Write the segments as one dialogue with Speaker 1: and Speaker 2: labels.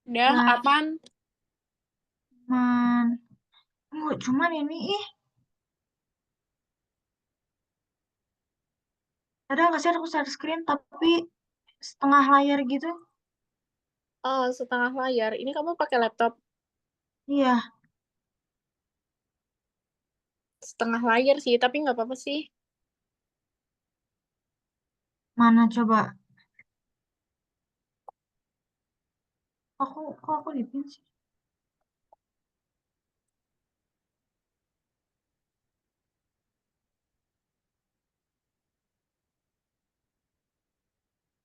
Speaker 1: Udah,
Speaker 2: Ya,
Speaker 1: aman.
Speaker 2: cuman, cuman ini ada nggak sih aku share screen tapi setengah layar gitu?
Speaker 1: Setengah layar. Ini kamu pakai laptop
Speaker 2: Iya,
Speaker 1: setengah layar sih, tapi nggak apa-apa sih.
Speaker 2: mana coba? Kok aku dipin sih?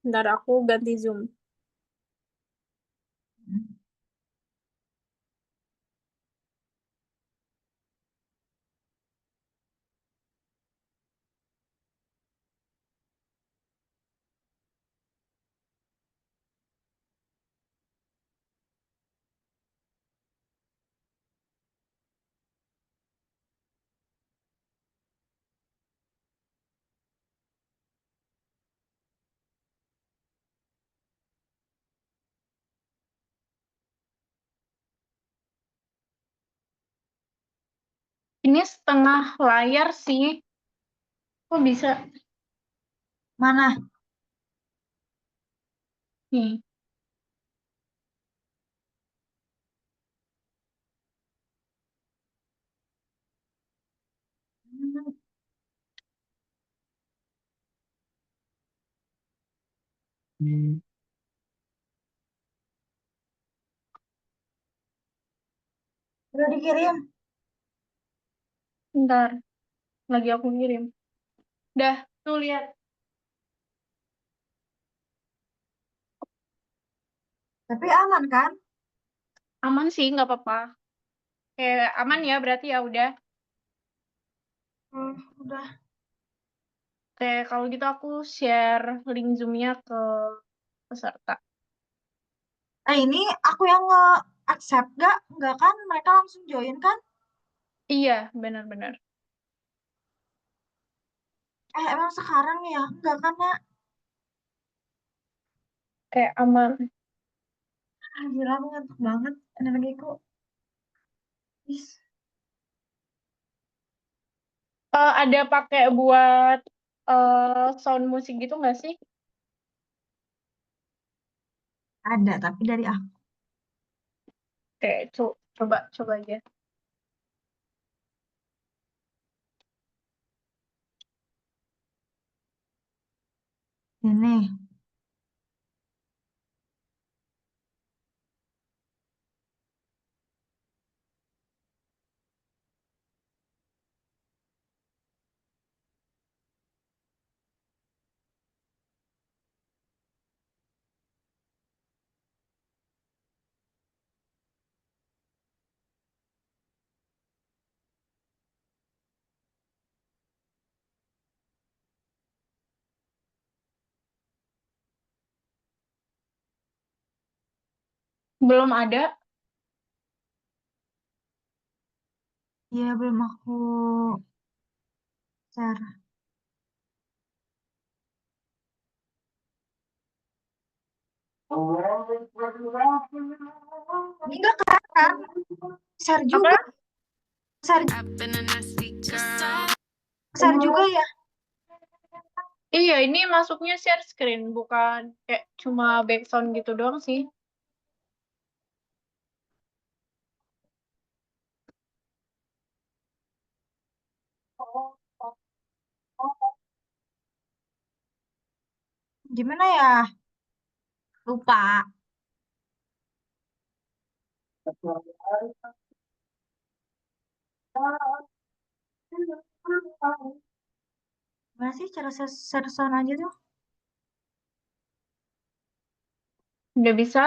Speaker 1: Ntar aku ganti Zoom. Ini setengah layar sih. Kok bisa?
Speaker 2: Mana?
Speaker 1: Nih.
Speaker 2: Udah dikirim.
Speaker 1: Ntar, lagi aku kirim. Dah, tuh lihat.
Speaker 2: Tapi aman kan?
Speaker 1: Aman sih, nggak apa-apa. Kayak aman ya, berarti ya udah.
Speaker 2: Udah.
Speaker 1: Kayak kalau gitu aku share link Zoom-nya ke peserta.
Speaker 2: Ini aku yang nge-accept gak? Nggak kan? Mereka langsung join kan?
Speaker 1: Iya, benar-benar.
Speaker 2: Emang sekarang ya? Enggak kan, Nak?
Speaker 1: Kayak aman.
Speaker 2: Gila, aku ngantuk banget. Energiku. Is.
Speaker 1: Ada pakai buat sound musik gitu nggak sih?
Speaker 2: Ada, tapi dari aku.
Speaker 1: Kayak coba coba aja.
Speaker 2: Ini.
Speaker 1: Belum ada.
Speaker 2: Iya, belum aku share. Ini enggak kan? Share
Speaker 1: Apa?
Speaker 2: juga. Share, share juga ya.
Speaker 1: Iya, ini masuknya share screen, bukan kayak cuma background gitu doang sih.
Speaker 2: Gimana ya? Lupa. Gimana sih cara share sound aja tuh?
Speaker 1: Udah bisa.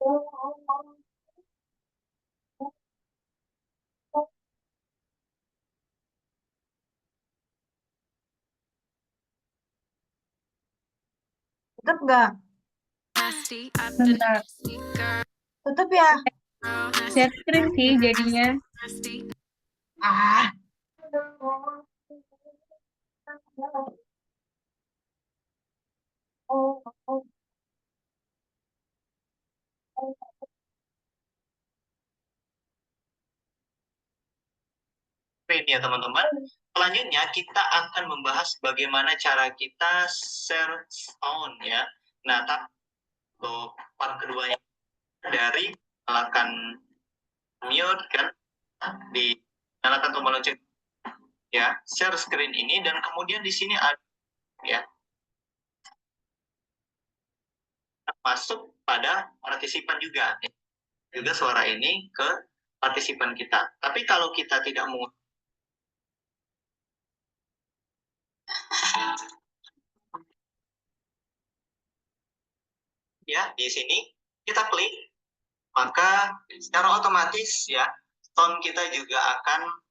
Speaker 2: Tetep gak?
Speaker 1: Bentar.
Speaker 2: Tetep ya?
Speaker 1: Share screen sih jadinya.
Speaker 2: Ah,
Speaker 3: Screen ya teman-teman. Selanjutnya kita akan membahas bagaimana cara kita share sound ya. Nah, untuk part keduanya dari nyalakan mute kan, di nyalakan tombol lonceng ya, share screen ini, dan kemudian di sini ada ya masuk pada partisipan juga suara ini ke partisipan kita. Tapi kalau kita tidak mau ya di sini kita klik, maka secara otomatis ya sound kita juga akan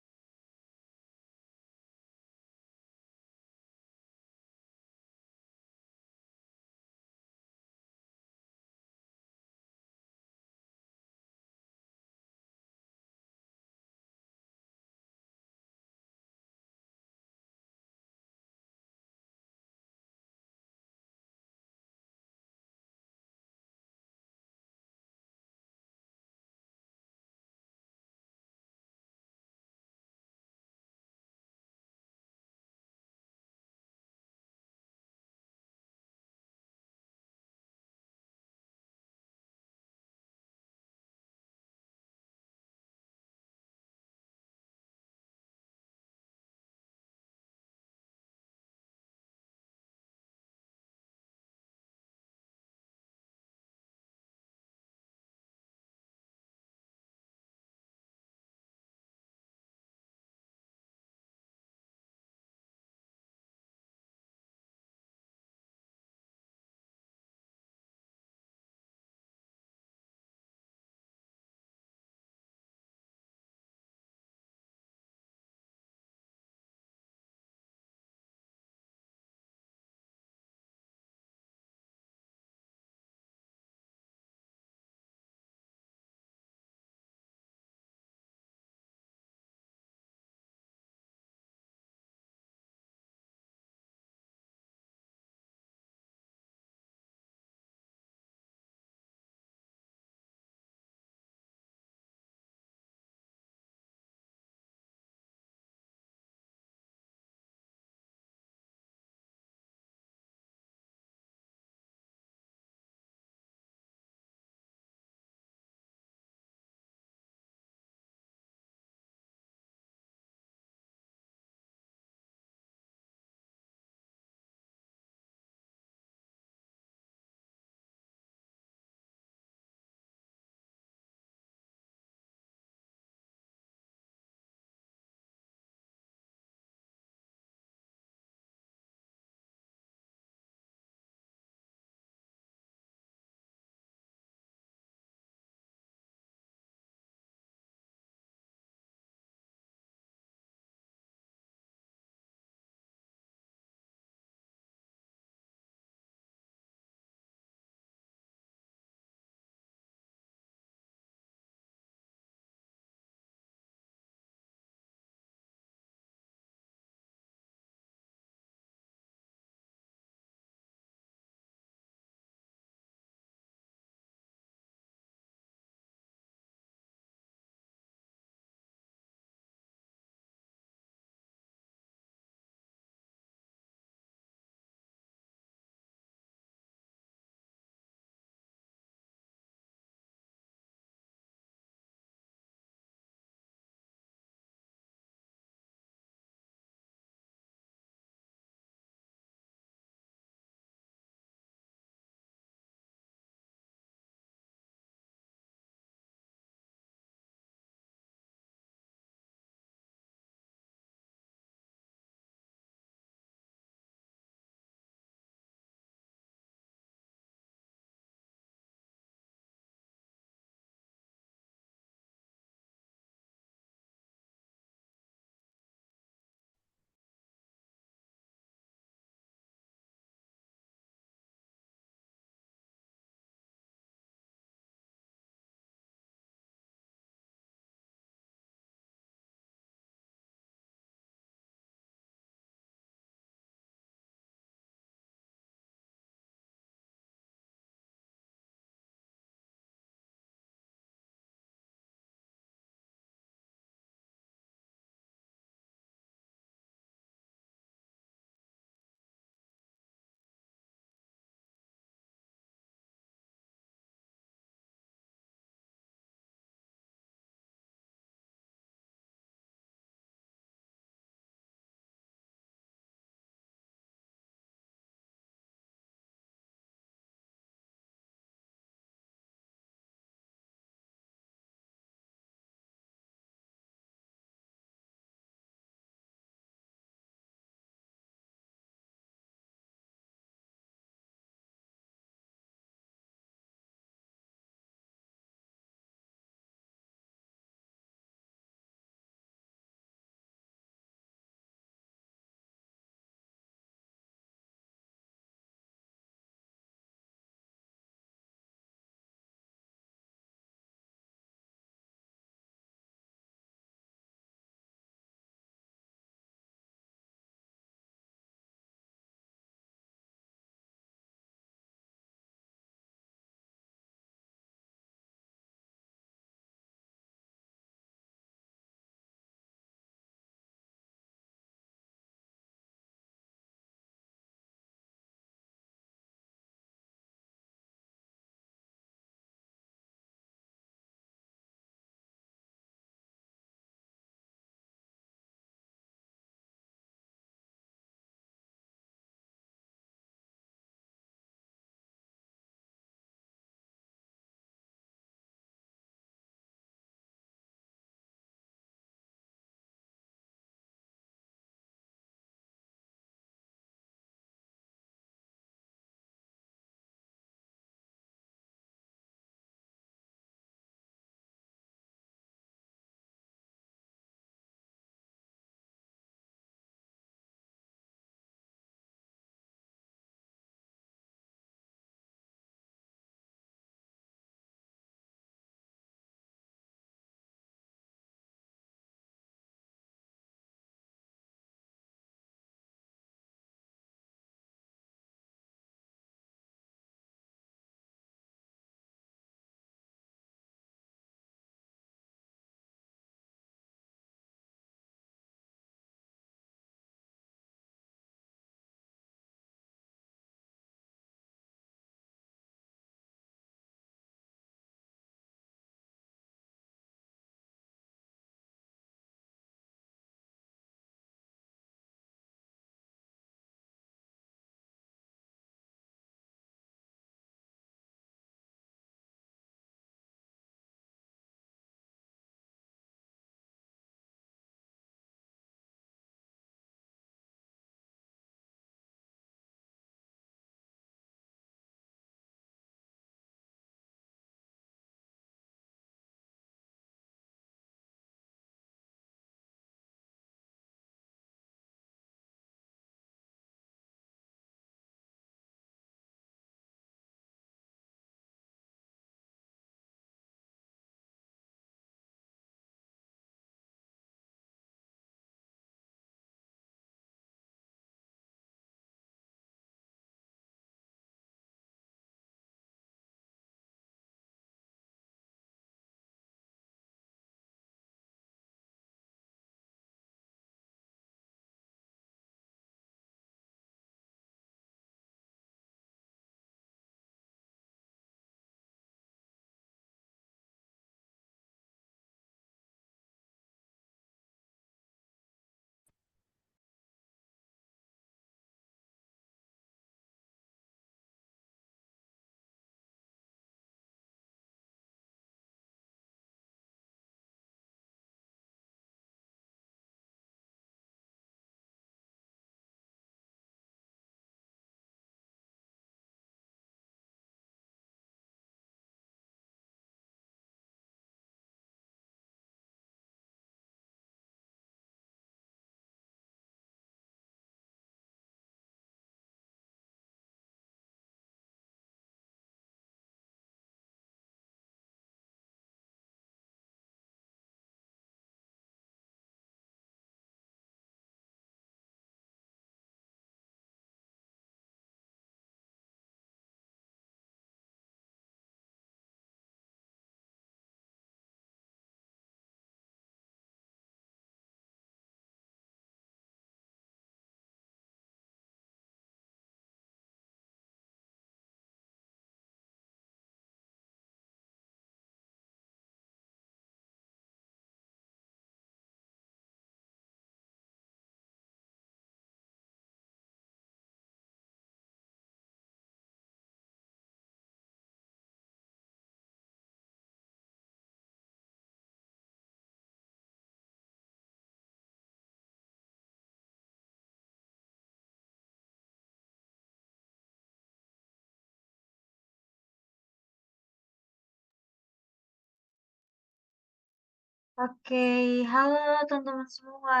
Speaker 2: Oke, halo teman-teman semua.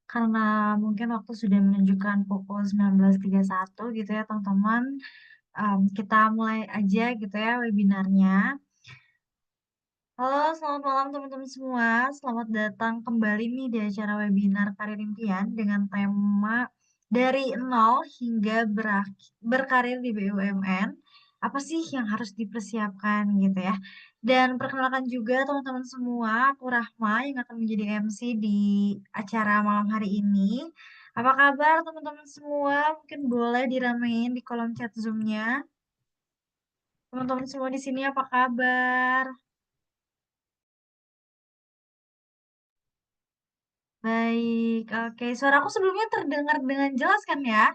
Speaker 2: Karena mungkin waktu sudah menunjukkan pukul 19.31 gitu ya teman-teman. Kita mulai aja gitu ya webinarnya. Halo, selamat malam teman-teman semua. Selamat datang kembali nih di acara webinar Karir Impian dengan tema dari nol hingga berkarir di BUMN. Apa sih yang harus dipersiapkan gitu ya. Dan perkenalkan juga teman-teman semua, aku Rahma yang akan menjadi MC di acara malam hari ini. Apa kabar teman-teman semua? Mungkin boleh diramein di kolom chat Zoom-nya. Teman-teman semua di sini apa kabar? Baik, oke. Suaraku sebelumnya terdengar dengan jelas kan ya?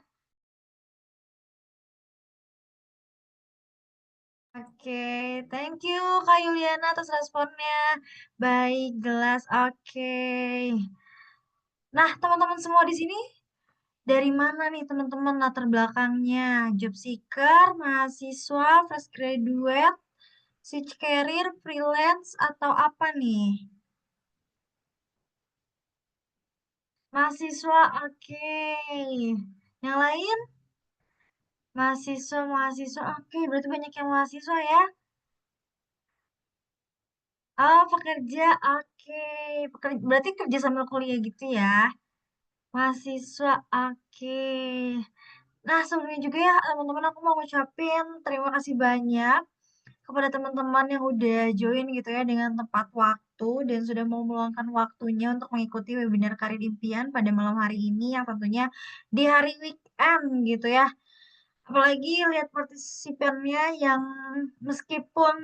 Speaker 2: Oke, thank you Kak Yuliana atas responnya. Baik, jelas. Oke. Nah, teman-teman semua di sini dari mana nih teman-teman latar belakangnya? Job seeker, mahasiswa, fresh graduate, switch career, freelance, atau apa nih? Mahasiswa, oke. Yang lain? Mahasiswa, mahasiswa, oke. Berarti banyak yang mahasiswa ya? Oh, pekerja, oke. Berarti kerja sambil kuliah gitu ya? Mahasiswa, oke. Nah, sebelumnya juga ya, teman-teman aku mau ngucapin terima kasih banyak kepada teman-teman yang udah join gitu ya dengan tepat waktu dan sudah mau meluangkan waktunya untuk mengikuti webinar Karir Impian pada malam hari ini yang tentunya di hari weekend gitu ya. Apalagi lihat partisipannya yang meskipun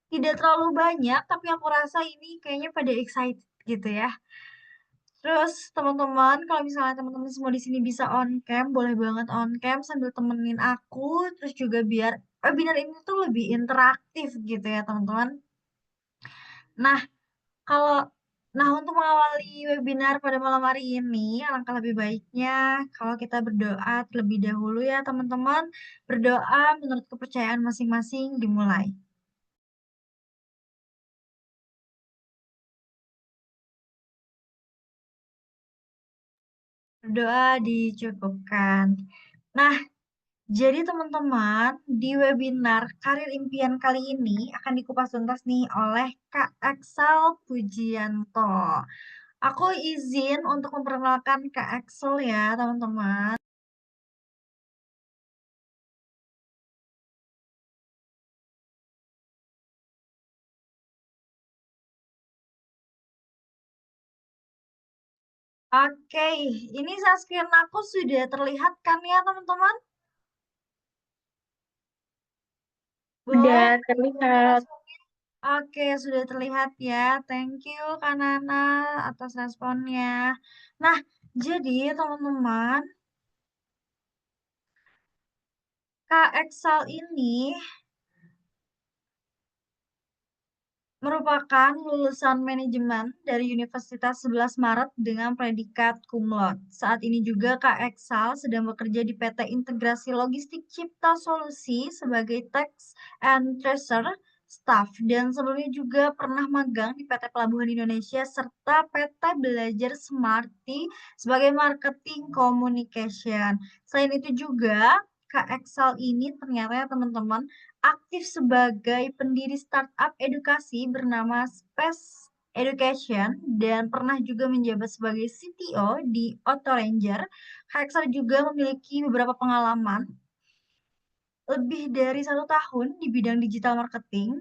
Speaker 2: tidak terlalu banyak, tapi aku rasa ini kayaknya pada excited gitu ya. Terus teman-teman, kalau misalnya teman-teman semua di sini bisa on cam, boleh banget on cam sambil temenin aku. Terus juga biar webinar ini tuh lebih interaktif gitu ya teman-teman. Nah, kalau untuk mengawali webinar pada malam hari ini, alangkah lebih baiknya kalau kita berdoa terlebih dahulu ya teman-teman. Berdoa menurut kepercayaan masing-masing dimulai. Berdoa dicukupkan. Nah, jadi teman-teman, di webinar Karir Impian kali ini akan dikupas tuntas nih oleh Kak Axel Pujianto. Aku izin untuk memperkenalkan Kak Axel ya, teman-teman. Oke, ini screen aku sudah terlihat kan ya, teman-teman? Boleh
Speaker 1: Udah
Speaker 2: dibantu
Speaker 1: terlihat.
Speaker 2: responnya? Oke, sudah terlihat ya. Thank you, Kak Nana, atas responnya. Nah, jadi teman-teman, Kak Excel ini merupakan lulusan manajemen dari Universitas 11 Maret dengan predikat cum laude. Saat ini juga Kak Excel sedang bekerja di PT Integrasi Logistik Cipta Solusi sebagai Tax and Treasurer Staff dan sebelumnya juga pernah magang di PT Pelabuhan Indonesia serta PT Belajar Smarty sebagai Marketing Communication. Selain itu juga Kak Excel ini ternyata ya teman-teman aktif sebagai pendiri startup edukasi bernama Space Education dan pernah juga menjabat sebagai CTO di Auto Ranger. Kak juga memiliki beberapa pengalaman lebih dari 1 tahun di bidang digital marketing,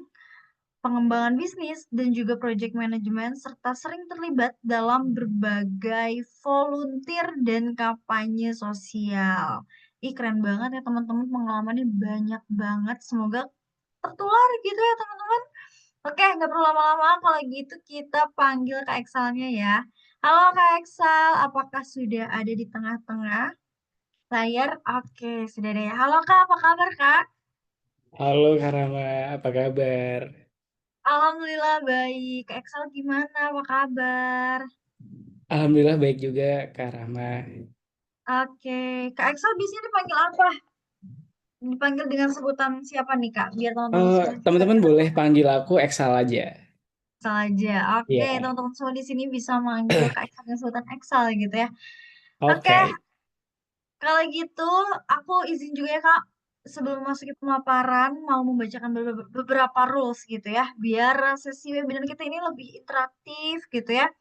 Speaker 2: pengembangan bisnis, dan juga project management, serta sering terlibat dalam berbagai volunteer dan kampanye sosial. Ih, keren banget ya teman-teman, pengalamannya banyak banget. Semoga tertular gitu ya teman-teman. Oke, nggak perlu lama-lama. Kalau gitu kita panggil Kak Excelnya ya. Halo Kak Excel, apakah sudah ada di tengah-tengah layar? Oke, sudah ada ya. Halo Kak, apa kabar Kak?
Speaker 4: Halo Karama, apa kabar?
Speaker 2: Alhamdulillah baik. Kak Excel gimana? Apa kabar?
Speaker 4: Alhamdulillah baik juga Karama.
Speaker 2: Oke, Kak Excel biasanya dipanggil apa? Dipanggil dengan sebutan siapa nih Kak? Biar teman-teman semua juga
Speaker 4: Teman-teman
Speaker 2: bisa
Speaker 4: boleh
Speaker 2: tahu.
Speaker 4: panggil aku Eksal aja.
Speaker 2: Excel aja. Oke,
Speaker 4: Iya.
Speaker 2: teman-teman semua di sini bisa manggil Kak Excel dengan sebutan Excel gitu ya. Oke,
Speaker 4: Oke.
Speaker 2: kalau gitu aku izin juga ya Kak, sebelum masuk ke pemaparan mau membacakan beberapa rules gitu ya, biar sesi webinar kita ini lebih interaktif gitu ya.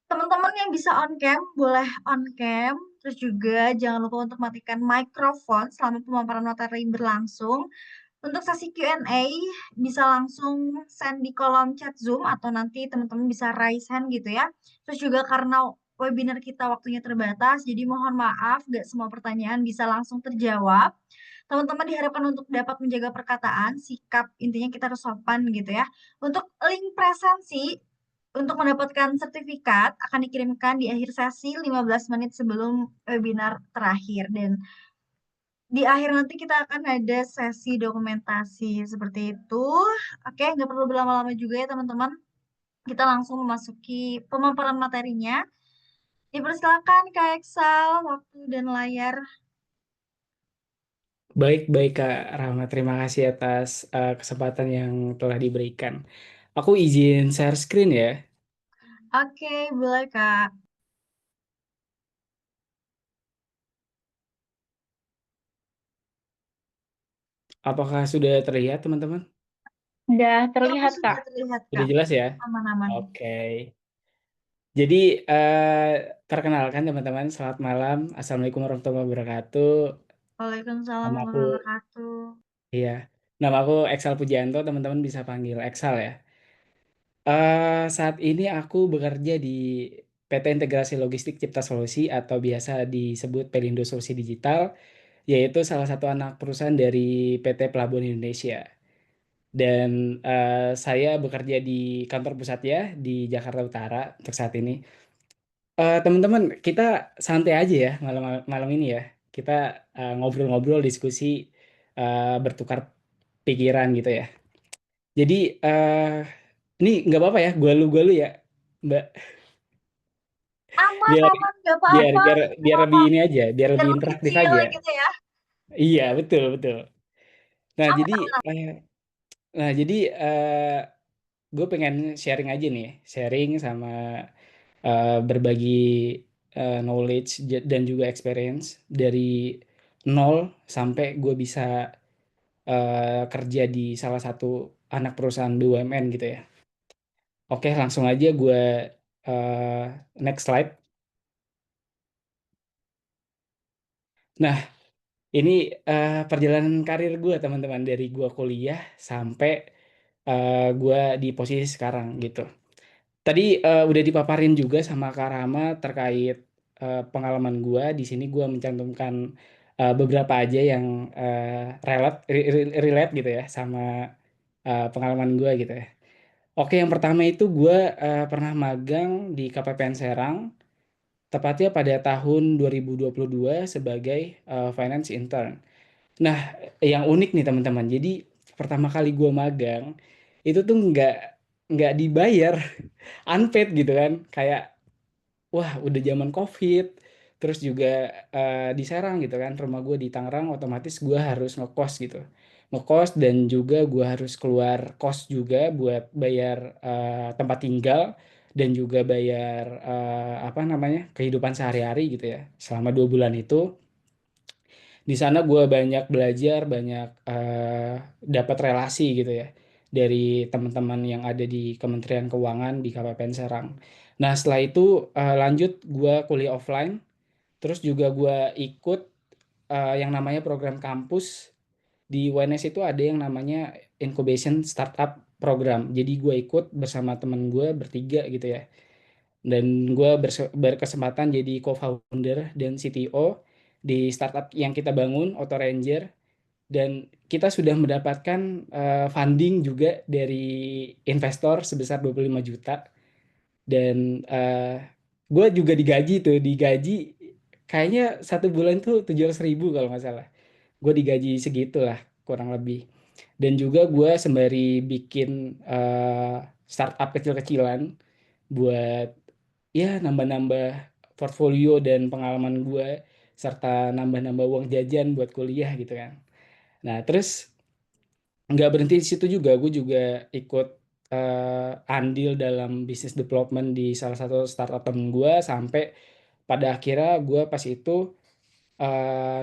Speaker 2: Teman-teman yang bisa on cam boleh on cam, terus juga jangan lupa untuk matikan mikrofon selama pemaparan materi berlangsung. Untuk sesi Q&A bisa langsung send di kolom chat Zoom atau nanti teman-teman bisa raise hand gitu ya. Terus juga karena webinar kita waktunya terbatas, jadi mohon maaf gak semua pertanyaan bisa langsung terjawab. Teman-teman diharapkan untuk dapat menjaga perkataan, sikap, intinya kita harus sopan gitu ya. Untuk link presensi, untuk mendapatkan sertifikat akan dikirimkan di akhir sesi 15 menit sebelum webinar terakhir. Dan di akhir nanti kita akan ada sesi dokumentasi seperti itu. Oke, nggak perlu berlama-lama juga ya teman-teman. Kita langsung memasuki pemaparan materinya. Dipersilakan Kak Eksal, waktu dan layar.
Speaker 4: Baik-baik Kak Rahma, terima kasih atas kesempatan yang telah diberikan. Aku izin share screen ya.
Speaker 2: Oke, boleh Kak.
Speaker 4: Apakah sudah terlihat teman-teman?
Speaker 1: Udah
Speaker 2: Ya, aku
Speaker 1: terlihat,
Speaker 2: sudah
Speaker 1: Kak.
Speaker 2: terlihat
Speaker 4: Sudah
Speaker 2: Kak.
Speaker 4: jelas ya?
Speaker 2: Aman-aman.
Speaker 4: Oke. Jadi perkenalkan teman-teman, selamat malam. Assalamualaikum warahmatullahi wabarakatuh.
Speaker 2: Waalaikumsalam
Speaker 4: Nama aku,
Speaker 2: warahmatullahi wabarakatuh.
Speaker 4: iya, nama aku Eksal Pujianto. Teman-teman bisa panggil Eksal ya. Saat ini aku bekerja di PT Integrasi Logistik Cipta Solusi atau biasa disebut Pelindo Solusi Digital, yaitu salah satu anak perusahaan dari PT Pelabuhan Indonesia. Dan saya bekerja di kantor pusatnya di Jakarta Utara untuk saat ini. Teman-teman, kita santai aja ya malam malam ini ya. Kita ngobrol-ngobrol, diskusi, bertukar pikiran gitu ya. Jadi ini nggak apa-apa ya, gua lu ya, Mbak.
Speaker 2: Aman,
Speaker 4: Biar
Speaker 2: aman, gak
Speaker 4: biar
Speaker 2: apa-apa.
Speaker 4: biar
Speaker 2: Gak
Speaker 4: biar
Speaker 2: apa-apa.
Speaker 4: lebih ini aja, biar
Speaker 2: Biar
Speaker 4: lebih
Speaker 2: lebih
Speaker 4: interaktif
Speaker 2: chill
Speaker 4: aja.
Speaker 2: gitu ya.
Speaker 4: Iya, betul betul. Nah,
Speaker 2: Aman,
Speaker 4: jadi
Speaker 2: aman.
Speaker 4: eh, nah jadi gue pengen sharing aja nih, sharing sama berbagi knowledge dan juga experience dari nol sampai gue bisa kerja di salah satu anak perusahaan BUMN gitu ya. Oke, langsung aja gue eh, next slide. Nah, ini perjalanan karir gue teman-teman dari gue kuliah sampai gue di posisi sekarang gitu. Tadi udah dipaparin juga sama Kak Rama terkait pengalaman gue. Di sini gue mencantumkan beberapa aja yang relate gitu ya sama pengalaman gue gitu ya. Oke, yang pertama itu gue pernah magang di KPPN Serang, tepatnya pada tahun 2022 sebagai finance intern. Nah, yang unik nih teman-teman. Jadi pertama kali gue magang itu tuh nggak dibayar, unpaid gitu kan. Kayak wah udah zaman COVID, terus juga di Serang gitu kan, rumah gue di Tangerang, otomatis gue harus ngekos gitu, ngekos dan juga gue harus keluar kos juga buat bayar tempat tinggal dan juga bayar apa namanya kehidupan sehari-hari gitu ya. Selama 2 bulan itu di sana gue banyak belajar, banyak dapat relasi gitu ya dari teman-teman yang ada di Kementerian Keuangan di KPPN Serang. Nah setelah itu lanjut gue kuliah offline, terus juga gue ikut yang namanya program kampus di UNS itu ada yang namanya incubation startup program. Jadi gue ikut bersama temen gue bertiga gitu ya. Dan gue berkesempatan jadi co-founder dan CTO di startup yang kita bangun, Auto Ranger. Dan kita sudah mendapatkan funding juga dari investor sebesar 25 juta. Dan gue juga digaji tuh, digaji kayaknya 1 bulan tuh 700.000 kalau nggak salah. Gue digaji segitulah kurang lebih. Dan juga gue sembari bikin startup kecil-kecilan buat ya nambah-nambah portfolio dan pengalaman gue serta nambah-nambah uang jajan buat kuliah gitu kan. Nah, terus nggak berhenti di situ juga, gue juga ikut andil dalam bisnis development di salah satu startup temen gue, sampai pada akhirnya gue pas itu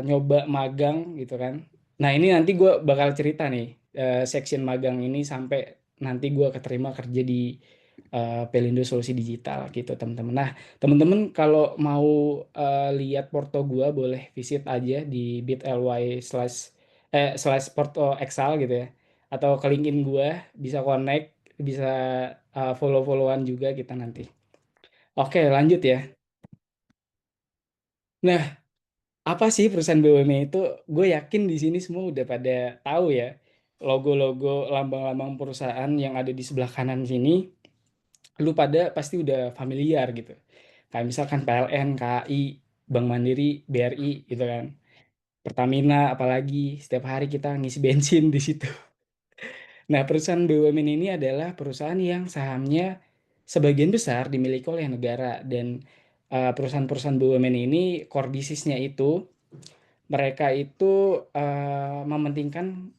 Speaker 4: nyoba magang gitu kan. Nah ini nanti gue bakal cerita nih section magang ini sampai nanti gue keterima kerja di Pelindo Solusi Digital gitu teman-teman. Nah teman-teman kalau mau lihat porto gue boleh visit aja di bit.ly/slash porto Excel gitu ya. Atau ke LinkedIn gue, bisa connect, bisa follow-followan juga kita nanti. Oke lanjut ya. Nah, apa sih perusahaan BUMN itu? Gue yakin di sini semua udah pada tahu ya, logo-logo, lambang-lambang perusahaan yang ada di sebelah kanan sini, lu pada pasti udah familiar gitu. Kayak misalkan PLN, KAI, Bank Mandiri, BRI gitu kan. Pertamina, apalagi setiap hari kita ngisi bensin di situ. Nah, perusahaan BUMN ini adalah perusahaan yang sahamnya sebagian besar dimiliki oleh negara, dan perusahaan-perusahaan BUMN ini core business-nya itu mereka itu mementingkan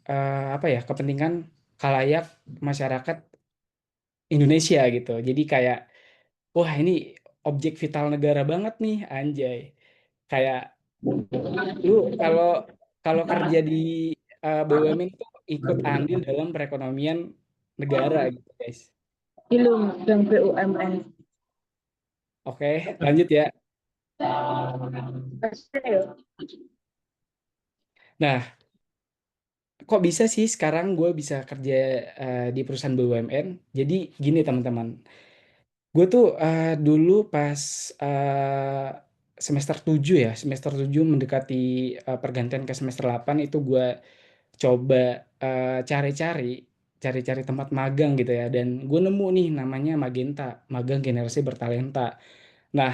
Speaker 4: apa ya, kepentingan khalayak masyarakat Indonesia gitu. Jadi kayak wah ini objek vital negara banget nih anjay. Kayak lu kalau kalau kerja di BUMN itu ikut andil dalam perekonomian negara gitu guys.
Speaker 1: Ilum yang BUMN.
Speaker 4: Oke, lanjut ya. Nah, kok bisa sih sekarang gue bisa kerja di perusahaan BUMN? Jadi gini teman-teman, gue tuh dulu pas eh, semester 7 ya, semester 7 mendekati pergantian ke semester 8 itu gue coba cari-cari tempat magang gitu ya, dan gue nemu nih namanya Magenta, Magang Generasi Bertalenta. Nah,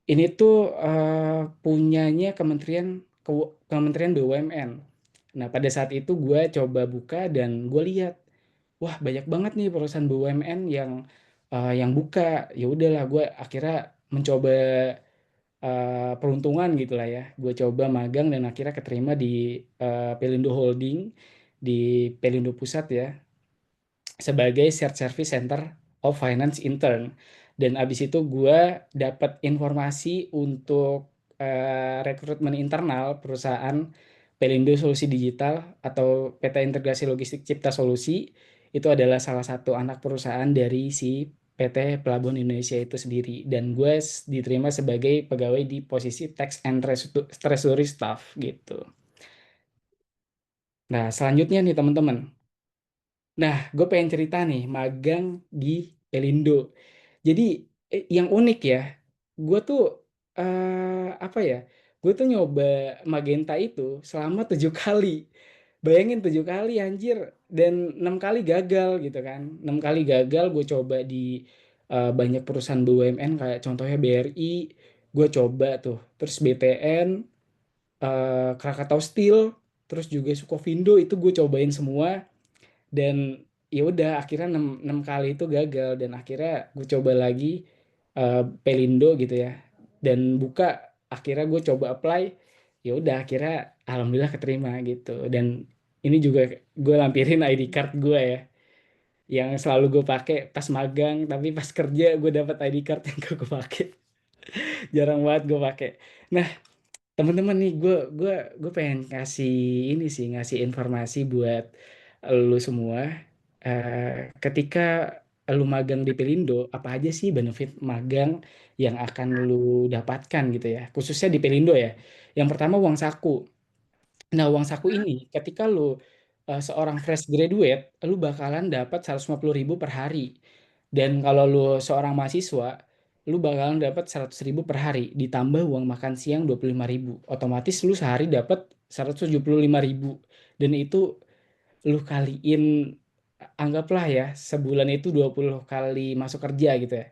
Speaker 4: ini tuh punyanya Kementerian BUMN. Nah, pada saat itu gue coba buka dan gue lihat, wah banyak banget nih perusahaan BUMN yang buka. Ya udahlah, gue akhirnya mencoba peruntungan gitulah ya. Gue coba magang dan akhirnya keterima di Pelindo Holding di Pelindo Pusat ya, sebagai Shared Service Center of Finance Intern. Dan abis itu gue dapat informasi untuk rekrutmen internal perusahaan Pelindo Solusi Digital atau PT Integrasi Logistik Cipta Solusi. Itu adalah salah satu anak perusahaan dari si PT Pelabuhan Indonesia itu sendiri. Dan gue diterima sebagai pegawai di posisi Tax and Treasury Staff gitu. Nah, selanjutnya nih teman-teman. Nah, gue pengen cerita nih, magang di Pelindo. Jadi, yang unik ya, gue tuh, apa ya, gue tuh nyoba Magenta itu selama 7 kali. Bayangin 7 kali anjir, dan 6 kali gagal gitu kan. 6 kali gagal, gue coba di banyak perusahaan BUMN, kayak contohnya BRI, gue coba tuh. Terus BTN, Krakatau Steel, terus juga Sukovindo, itu gue cobain semua. Dan ya udah akhirnya enam kali itu gagal, dan akhirnya gue coba lagi Pelindo gitu ya, dan buka, akhirnya gue coba apply, ya udah akhirnya alhamdulillah keterima gitu. Dan ini juga gue lampirin ID card gue ya, yang selalu gue pakai pas magang, tapi pas kerja gue dapat ID card yang gak gue pakai. Jarang banget gue pakai. Nah teman-teman nih, gue pengen kasih ini sih, ngasih informasi buat lu semua. Ketika lu magang di Pelindo, apa aja sih benefit magang yang akan lu dapatkan gitu ya, khususnya di Pelindo ya. Yang pertama, uang saku. Nah, uang saku ini ketika lu seorang fresh graduate, lu bakalan dapat 150.000 per hari. Dan kalau lu seorang mahasiswa, lu bakalan dapat 100.000 per hari, ditambah uang makan siang 25.000. Otomatis lu sehari dapat 175.000. Dan itu lu kaliin, anggaplah ya sebulan itu 20 kali masuk kerja gitu ya.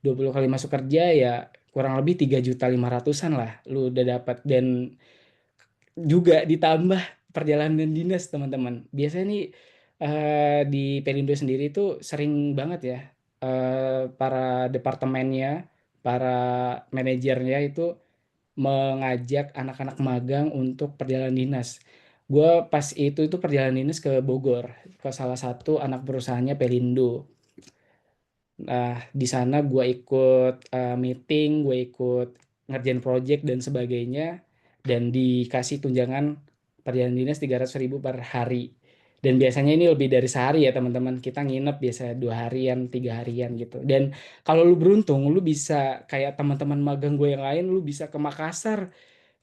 Speaker 4: 20 kali masuk kerja ya kurang lebih 3.500.000-an lah lu udah dapat. Dan juga ditambah perjalanan dinas teman-teman. Biasanya nih di Pelindo sendiri itu sering banget ya para departemennya, para manajernya itu mengajak anak-anak magang untuk perjalanan dinas. Gue pas itu perjalanan dinas ke Bogor, ke salah satu anak perusahaannya Pelindo. Nah, di sana gue ikut meeting, gue ikut ngerjain project dan sebagainya, dan dikasih tunjangan perjalanan dinas 300.000 per hari. Dan biasanya ini lebih dari sehari ya teman-teman. Kita nginep biasa 2 harian, 3 harian gitu. Dan kalau lu beruntung, lu bisa kayak teman-teman magang gue yang lain, lu bisa ke Makassar.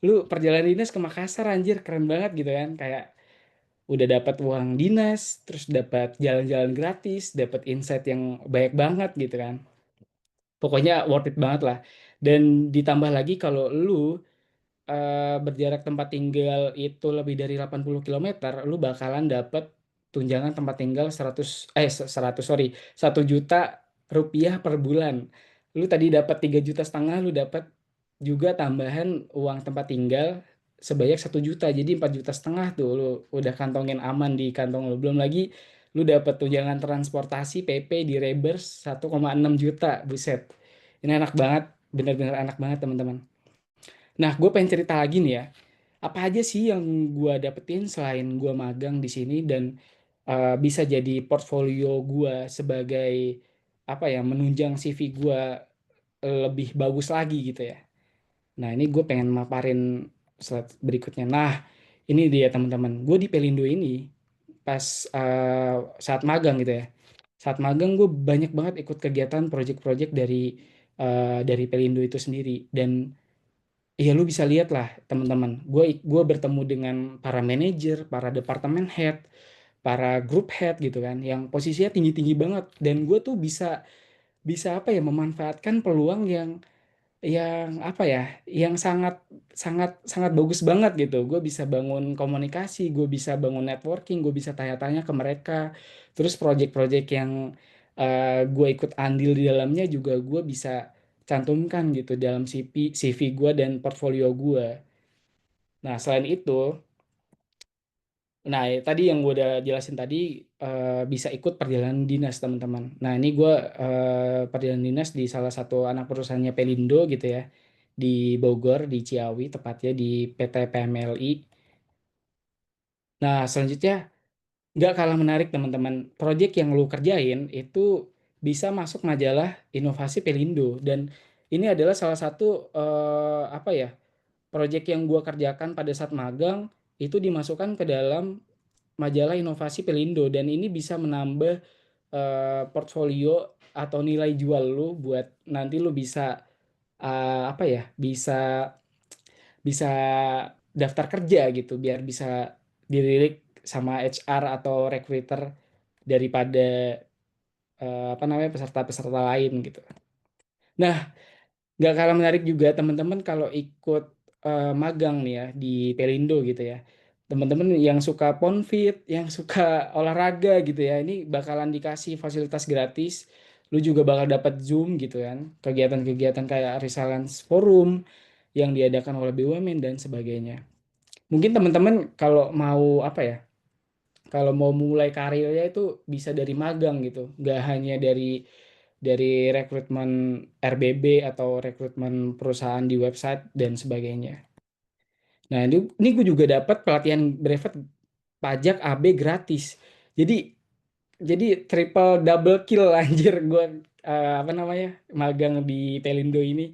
Speaker 4: Lu perjalanan dinas ke Makassar, anjir keren banget gitu kan. Kayak udah dapat uang dinas, terus dapat jalan-jalan gratis, dapat insight yang banyak banget gitu kan. Pokoknya worth it banget lah. Dan ditambah lagi kalau lu berjarak tempat tinggal itu lebih dari 80 kilometer, lu bakalan dapet tunjangan tempat tinggal 100, sorry, 1 juta rupiah per bulan. Lu tadi dapat 3,5 juta, lu dapat juga tambahan uang tempat tinggal sebanyak 1 juta. Jadi 4,5 juta tuh lu udah kantongin aman di kantong lu. Belum lagi lu dapat tunjangan transportasi PP di reimburse 1,6 juta. Buset. Ini enak banget, bener-bener enak banget teman-teman. Nah, gue pengen cerita lagi nih ya. Apa aja sih yang gue dapetin selain gue magang di sini dan bisa jadi portfolio gue sebagai apa ya, menunjang CV gue lebih bagus lagi gitu ya. Nah, ini gue pengen maparin slide berikutnya. Nah, ini dia teman-teman. Gue di Pelindo ini pas saat magang gitu ya. Saat magang gue banyak banget ikut kegiatan project-project dari Pelindo itu sendiri. Dan iya lu bisa lihat lah teman-teman. Gue bertemu dengan para manajer, para departemen head, para group head gitu kan, yang posisinya tinggi-tinggi banget. Dan gue tuh bisa bisa apa ya, memanfaatkan peluang yang apa ya, yang sangat sangat sangat bagus banget gitu. Gue bisa bangun komunikasi, gue bisa bangun networking, gue bisa tanya-tanya ke mereka. Terus project-project yang gue ikut andil di dalamnya juga gue bisa cantumkan gitu dalam CV gue dan portfolio gue. Nah, selain itu, nah tadi yang gue udah jelasin tadi, bisa ikut perjalanan dinas teman-teman. Nah, ini gue perjalanan dinas di salah satu anak perusahaannya Pelindo gitu ya, di Bogor, di Ciawi, tepatnya di PT PMLI. Nah, selanjutnya nggak kalah menarik teman-teman. Project yang lu kerjain itu bisa masuk majalah Inovasi Pelindo, dan ini adalah salah satu apa ya, project yang gua kerjakan pada saat magang itu dimasukkan ke dalam majalah Inovasi Pelindo, dan ini bisa menambah portfolio atau nilai jual lu buat nanti lu bisa apa ya, bisa bisa daftar kerja gitu, biar bisa dilirik sama HR atau recruiter daripada apa namanya, peserta-peserta lain gitu. Nah, nggak kalah menarik juga teman-teman kalau ikut magang nih ya di Pelindo gitu ya. Teman-teman yang suka Ponfit, yang suka olahraga gitu ya, ini bakalan dikasih fasilitas gratis. Lu juga bakal dapat Zoom gitu kan. Kegiatan-kegiatan kayak Resilience Forum yang diadakan oleh BUMN dan sebagainya. Mungkin teman-teman kalau mau apa ya, kalau mau mulai karirnya itu bisa dari magang gitu, nggak hanya dari rekrutmen RBB atau rekrutmen perusahaan di website dan sebagainya. Nah, ini gue juga dapat pelatihan brevet pajak AB gratis. Jadi jadi triple double kill anjir gue, apa namanya, magang di Pelindo ini.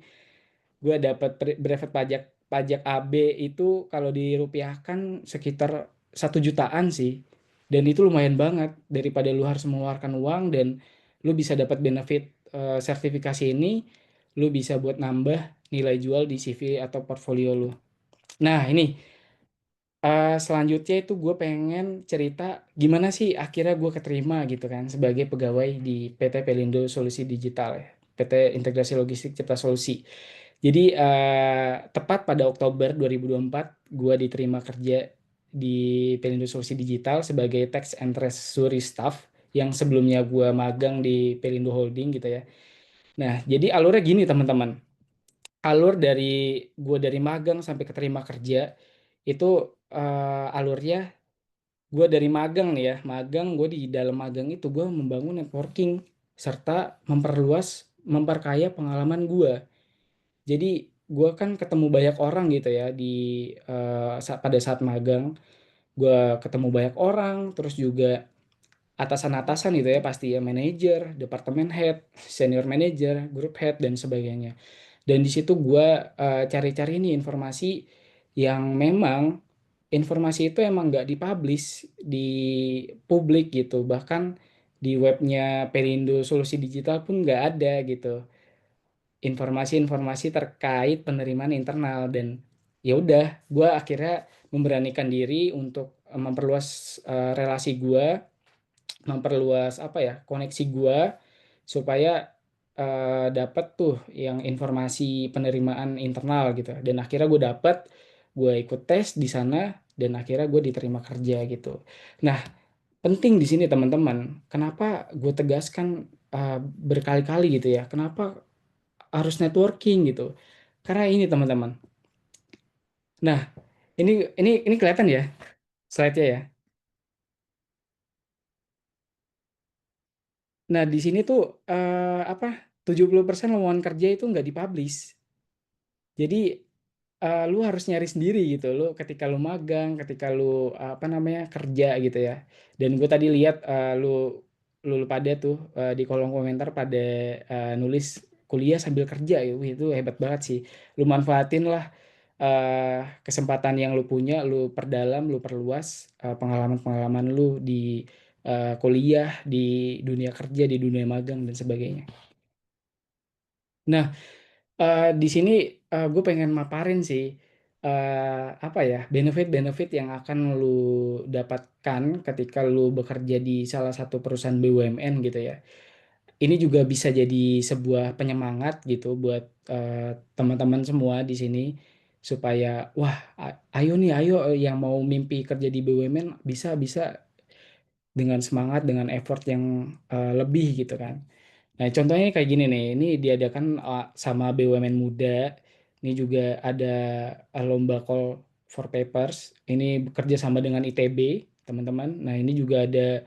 Speaker 4: Gue dapat brevet pajak pajak AB itu kalau dirupiahkan sekitar 1 jutaan sih. Dan itu lumayan banget daripada lu harus mengeluarkan uang, dan lu bisa dapat benefit sertifikasi ini, lu bisa buat nambah nilai jual di CV atau portfolio lu. Nah, ini selanjutnya itu gue pengen cerita gimana sih akhirnya gue keterima gitu kan sebagai pegawai di PT Pelindo Solusi Digital ya. PT Integrasi Logistik Cipta Solusi. Jadi tepat pada Oktober 2024 gue diterima kerja di Pelindo Solusi Digital sebagai Tax and Treasury Staff, yang sebelumnya gue magang di Pelindo Holding gitu ya. Nah, jadi alurnya gini teman-teman. Alur dari magang sampai keterima kerja itu alurnya, gue dari magang nih ya. Magang, gue di dalam magang itu gue membangun networking serta memperkaya pengalaman gue. Jadi gue kan ketemu banyak orang gitu ya pada saat magang. Gue ketemu banyak orang, terus juga atasan-atasan gitu ya, pasti ya, manajer, departemen head, senior manager, group head dan sebagainya. Dan di situ gue cari-cari nih informasi yang memang informasi itu emang nggak dipublish di publik gitu, bahkan di webnya Pelindo Solusi Digital pun nggak ada gitu informasi-informasi terkait penerimaan internal. Dan ya udah, gue akhirnya memberanikan diri untuk memperluas relasi gue, memperluas apa ya, koneksi gue, supaya dapat tuh yang informasi penerimaan internal gitu. Dan akhirnya gue ikut tes di sana dan akhirnya gue diterima kerja gitu. Nah, penting di sini teman-teman, kenapa gue tegaskan berkali-kali gitu ya, kenapa harus networking gitu. Karena ini teman-teman. Nah, ini kelihatan ya slide-nya ya. Nah, di sini tuh apa, 70% lowongan kerja itu nggak dipublish. Jadi lu harus nyari sendiri gitu. Lu ketika lu magang, ketika lu apa namanya, kerja gitu ya. Dan gue tadi lihat lu pada tuh di kolom komentar pada nulis kuliah sambil kerja gitu. Wih, itu hebat banget sih. Lu manfaatin lah kesempatan yang lu punya, lu perdalam, lu perluas pengalaman-pengalaman lu di kuliah, di dunia kerja, di dunia magang dan sebagainya. Nah, di sini gue pengen maparin sih apa ya, benefit-benefit yang akan lu dapatkan ketika lu bekerja di salah satu perusahaan BUMN gitu ya. Ini juga bisa jadi sebuah penyemangat gitu buat teman-teman semua di sini, supaya wah, ayo nih, ayo yang mau mimpi kerja di BUMN bisa bisa dengan semangat, dengan effort yang lebih gitu kan. Nah, contohnya kayak gini nih, ini diadakan sama BUMN Muda. Ini juga ada lomba Call for Papers. Ini bekerja sama dengan ITB, teman-teman. Nah, ini juga ada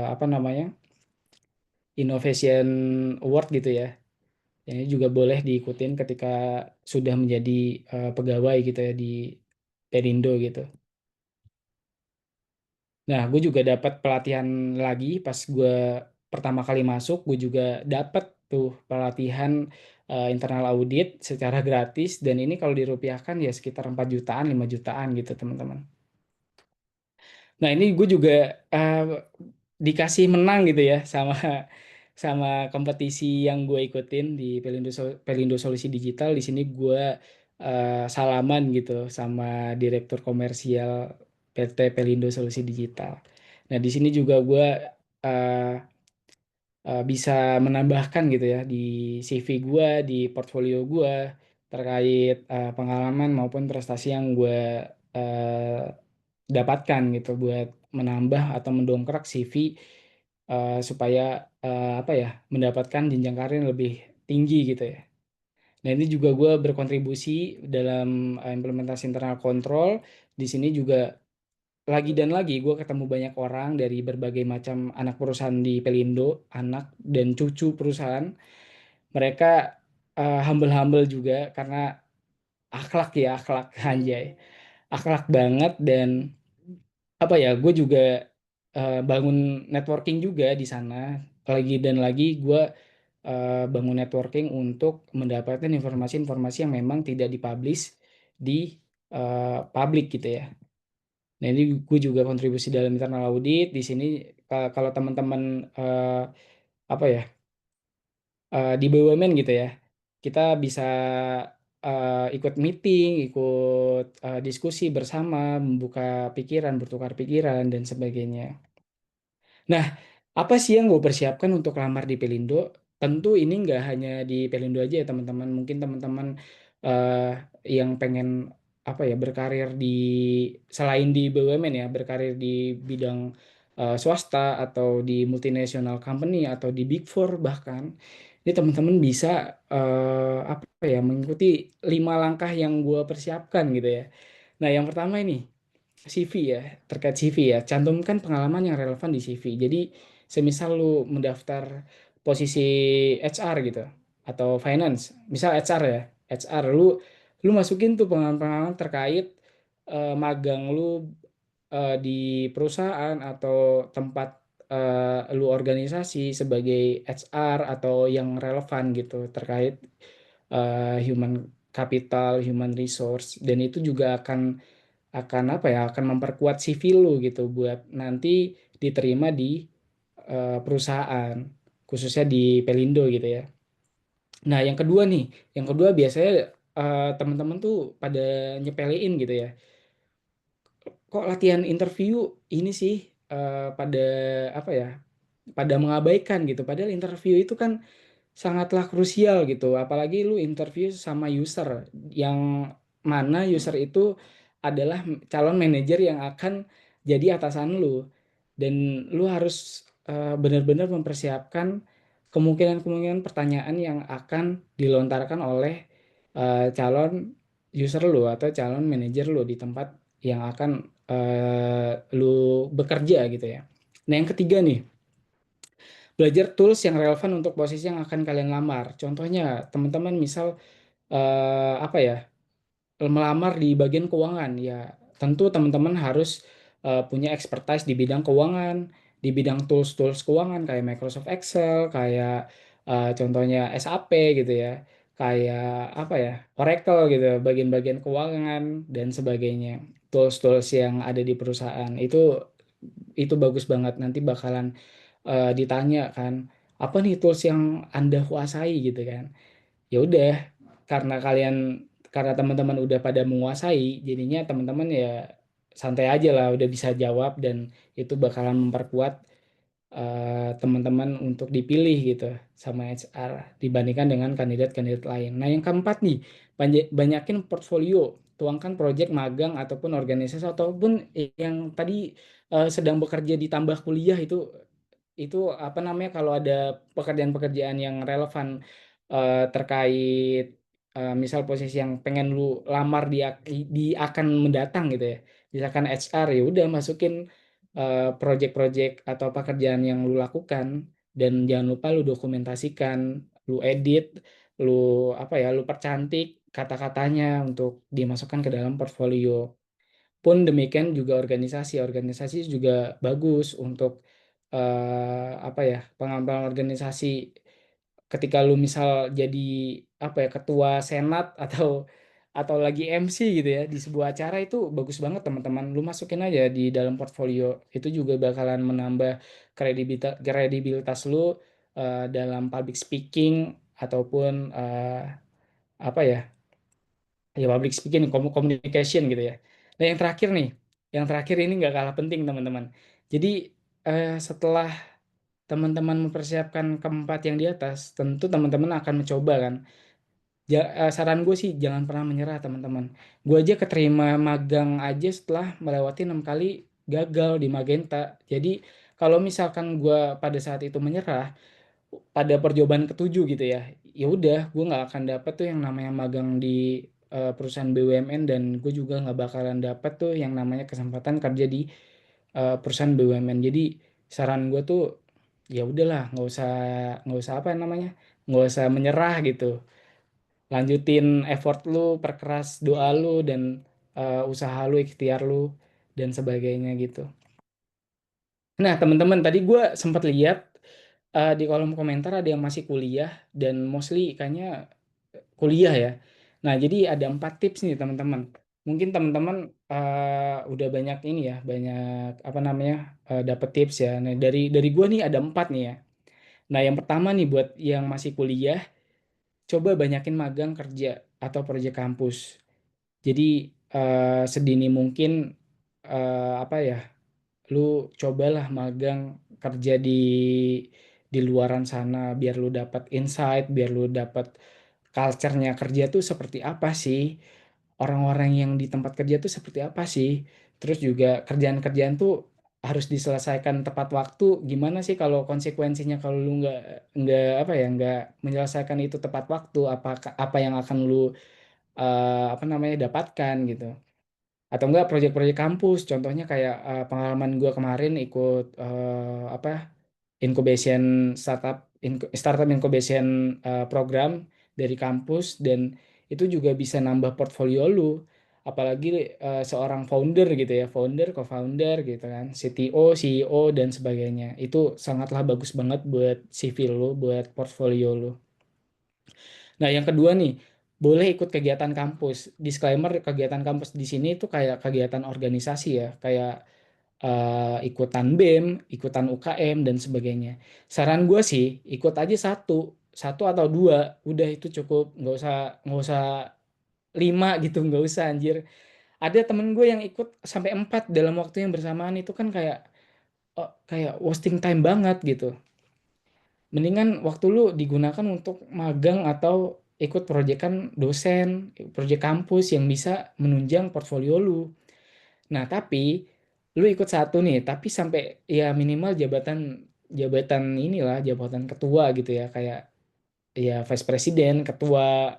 Speaker 4: apa namanya, Innovation Award gitu ya. Ini juga boleh diikutin ketika sudah menjadi pegawai gitu ya di Perindo gitu. Nah, gue juga dapat pelatihan lagi pas gue pertama kali masuk. Gue juga dapat tuh pelatihan internal audit secara gratis, dan ini kalau dirupiahkan ya sekitar 4 jutaan, 5 jutaan gitu, teman-teman. Nah, ini gue juga dikasih menang gitu ya sama sama kompetisi yang gue ikutin di Pelindo Solusi Digital. Di sini gue salaman gitu sama direktur komersial PT Pelindo Solusi Digital. Nah, di sini juga gue uh, bisa menambahkan gitu ya di CV gue, di portfolio gue, terkait pengalaman maupun prestasi yang gue uh, dapatkan gitu, buat menambah atau mendongkrak CV supaya apa ya, mendapatkan jenjang karir yang lebih tinggi gitu ya. Nah, ini juga gue berkontribusi dalam implementasi internal control. Di sini juga lagi dan lagi gue ketemu banyak orang dari berbagai macam anak perusahaan di Pelindo, anak dan cucu perusahaan. Mereka humble-humble juga karena akhlak ya, akhlak anjay. Akhlak banget. Dan apa ya, gue juga bangun networking juga di sana. Lagi dan lagi gue bangun networking untuk mendapatkan informasi-informasi yang memang tidak dipublish di publik gitu ya. Nah, ini gue juga kontribusi dalam internal audit di sini. Kalau teman-teman apa ya, di BUMN gitu ya, kita bisa ikut meeting, ikut diskusi bersama, membuka pikiran, bertukar pikiran dan sebagainya. Nah, apa sih yang gue persiapkan untuk lamar di Pelindo? Tentu ini nggak hanya di Pelindo aja ya teman-teman. Mungkin teman-teman eh, yang pengen apa ya, berkarir di selain di BUMN ya, berkarir di bidang swasta atau di multinational company atau di Big Four bahkan. Ini teman-teman bisa apa ya, mengikuti 5 langkah yang gue persiapkan gitu ya. Nah, yang pertama ini CV ya, terkait CV ya, cantumkan pengalaman yang relevan di CV. Jadi, semisal lu mendaftar posisi HR gitu, atau finance, misal HR ya, HR, lu masukin tuh pengalaman-pengalaman terkait magang lu di perusahaan atau tempat lu organisasi sebagai HR atau yang relevan gitu terkait human capital, human resource, dan itu juga akan apa ya, akan memperkuat CV lu gitu buat nanti diterima di perusahaan, khususnya di Pelindo gitu ya. Nah, yang kedua biasanya teman-teman tuh pada nyepelein gitu ya. Kok latihan interview ini sih pada apa ya? Pada mengabaikan gitu. Padahal interview itu kan sangatlah krusial gitu. Apalagi lu interview sama user yang mana user itu adalah calon manajer yang akan jadi atasan lu. Dan lu harus benar-benar mempersiapkan kemungkinan-kemungkinan pertanyaan yang akan dilontarkan oleh calon user lu atau calon manajer lu di tempat yang akan lu bekerja gitu ya. Nah, yang ketiga nih, belajar tools yang relevan untuk posisi yang akan kalian lamar. Contohnya, teman-teman misal apa ya, melamar di bagian keuangan, ya tentu teman-teman harus punya expertise di bidang keuangan, di bidang tools-tools keuangan kayak Microsoft Excel, kayak contohnya SAP gitu ya, kayak apa ya, Oracle gitu, bagian-bagian keuangan dan sebagainya. Tools-tools yang ada di perusahaan itu bagus banget, nanti bakalan ditanya kan, apa nih tools yang Anda kuasai gitu kan. Ya udah, karena teman-teman udah pada menguasai, jadinya teman-teman ya santai aja lah, udah bisa jawab, dan itu bakalan memperkuat teman-teman untuk dipilih gitu sama HR dibandingkan dengan kandidat-kandidat lain. Nah, yang keempat nih, banyakin portfolio, tuangkan proyek magang ataupun organisasi ataupun yang tadi sedang bekerja ditambah kuliah. Itu apa namanya, kalau ada pekerjaan-pekerjaan yang relevan terkait misal posisi yang pengen lu lamar di akan mendatang gitu ya, misalkan HR, ya udah masukin project-project atau pekerjaan yang lu lakukan, dan jangan lupa lu dokumentasikan, lu edit, lu apa ya, lu percantik kata-katanya untuk dimasukkan ke dalam portfolio. Pun demikian juga organisasi juga bagus untuk apa ya, pengamalan organisasi. Ketika lu misal jadi apa ya, ketua senat atau lagi MC gitu ya di sebuah acara, itu bagus banget teman-teman, lu masukin aja di dalam portfolio. Itu juga bakalan menambah kredibilitas lu dalam public speaking ataupun apa ya, public speaking, communication gitu ya. Nah, yang terakhir ini nggak kalah penting teman-teman. Jadi setelah teman-teman mempersiapkan keempat yang di atas, tentu teman-teman akan mencoba kan. Saran gue sih jangan pernah menyerah teman-teman. Gue aja keterima magang aja setelah melewati 6 kali gagal di Magenta. Jadi kalau misalkan gue pada saat itu menyerah pada percobaan ketujuh gitu ya, ya udah gue nggak akan dapet tuh yang namanya magang di perusahaan BUMN, dan gue juga nggak bakalan dapet tuh yang namanya kesempatan kerja di perusahaan BUMN. Jadi saran gue tuh ya udahlah, nggak usah apa namanya, nggak usah menyerah gitu. Lanjutin effort lu, perkeras doa lu, dan usaha lu, ikhtiar lu, dan sebagainya gitu. Nah, teman-teman, tadi gue sempat lihat di kolom komentar ada yang masih kuliah, dan mostly kayaknya kuliah ya. Nah, jadi ada 4 tips nih teman-teman. Mungkin teman-teman udah banyak ini ya, banyak apa namanya, dapat tips ya. Nah, dari gue nih ada 4 nih ya. Nah, yang pertama nih buat yang masih kuliah, coba banyakin magang kerja atau proyek kampus. Jadi sedini mungkin apa ya, lu cobalah magang kerja di luaran sana, biar lu dapat insight, biar lu dapat culture-nya kerja tuh seperti apa sih, orang-orang yang di tempat kerja tuh seperti apa sih, terus juga kerjaan-kerjaan tuh harus diselesaikan tepat waktu gimana sih, kalau konsekuensinya kalau lu nggak apa ya, nggak menyelesaikan itu tepat waktu, apa yang akan lu apa namanya dapatkan gitu. Atau enggak proyek-proyek kampus, contohnya kayak pengalaman gue kemarin ikut apa, incubation startup incubation program dari kampus, dan itu juga bisa nambah portfolio lu. apalagi seorang founder gitu ya, founder, co-founder gitu kan, CTO, CEO dan sebagainya. Itu sangatlah bagus banget buat CV lo, buat portfolio lo. Nah, yang kedua nih, boleh ikut kegiatan kampus. Disclaimer, kegiatan kampus di sini itu kayak kegiatan organisasi ya, kayak ikutan BEM, ikutan UKM dan sebagainya. Saran gue sih ikut aja satu atau dua, udah itu cukup, nggak usah 5 gitu, nggak usah anjir. Ada temen gue yang ikut sampai 4 dalam waktu yang bersamaan, itu kan kayak wasting time banget gitu. Mendingan waktu lu digunakan untuk magang atau ikut proyekan dosen, proyek kampus yang bisa menunjang portfolio lu. Nah, tapi lu ikut satu nih, tapi sampai ya minimal jabatan jabatan inilah, jabatan ketua gitu ya, kayak ya vice presiden, ketua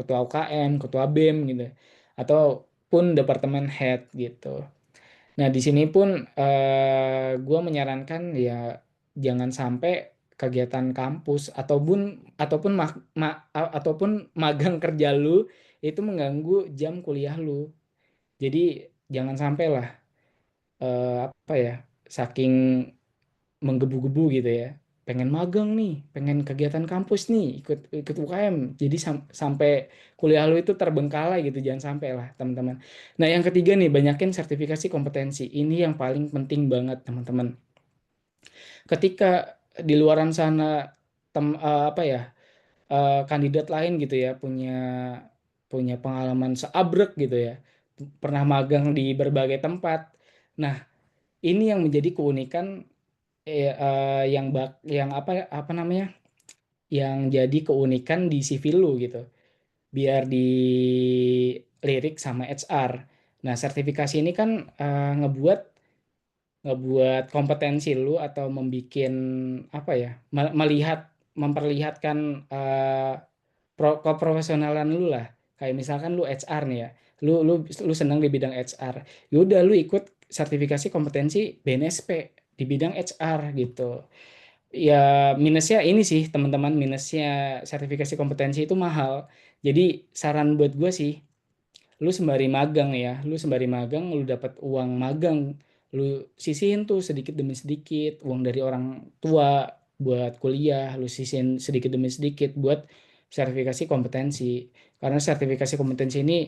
Speaker 4: UKM, ketua BEM gitu. Ataupun departemen head gitu. Nah, di sini pun gue menyarankan ya jangan sampai kegiatan kampus ataupun magang kerja lu itu mengganggu jam kuliah lu. Jadi jangan sampai lah apa ya, saking menggebu-gebu gitu ya. Pengen magang nih, pengen kegiatan kampus nih, ikut ikut UKM. Jadi sampai kuliah lu itu terbengkalai gitu, jangan sampai lah teman-teman. Nah, yang ketiga nih, banyakin sertifikasi kompetensi. Ini yang paling penting banget teman-teman. Ketika di luaran sana apa ya, kandidat lain gitu ya, punya punya pengalaman seabrek gitu ya, pernah magang di berbagai tempat. Nah, ini yang menjadi keunikan yang apa namanya, yang jadi keunikan di CV lu gitu, biar dilirik sama HR. Nah, sertifikasi ini kan ngebuat ngebuat kompetensi lu atau membikin apa ya, memperlihatkan keprofesionalan lu lah. Kayak misalkan lu HR nih ya, lu senang di bidang HR, yaudah lu ikut sertifikasi kompetensi BNSP di bidang HR gitu. Ya, minusnya ini sih teman-teman, minusnya sertifikasi kompetensi itu mahal. Jadi saran buat gue sih, lu sembari magang, lu dapat uang magang, lu sisihin tuh sedikit demi sedikit uang dari orang tua buat kuliah, lu sisihin sedikit demi sedikit buat sertifikasi kompetensi. Karena sertifikasi kompetensi ini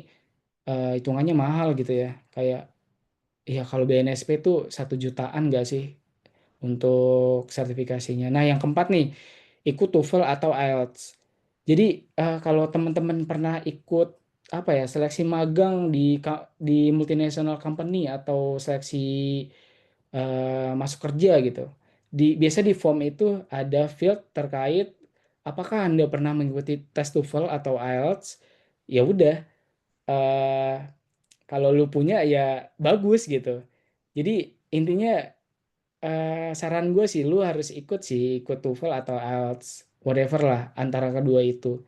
Speaker 4: hitungannya mahal gitu ya. Kayak ya kalau BNSP tuh 1 jutaan gak sih untuk sertifikasinya. Nah, yang keempat nih, ikut TOEFL atau IELTS. Jadi kalau teman-teman pernah ikut apa ya, seleksi magang di multinational company atau seleksi masuk kerja gitu. Biasa di form itu ada field terkait apakah Anda pernah mengikuti tes TOEFL atau IELTS. Ya udah, eh, kalau lu punya ya bagus gitu. Jadi intinya saran gue sih lu harus ikut TOEFL atau IELTS, whatever lah antara kedua itu.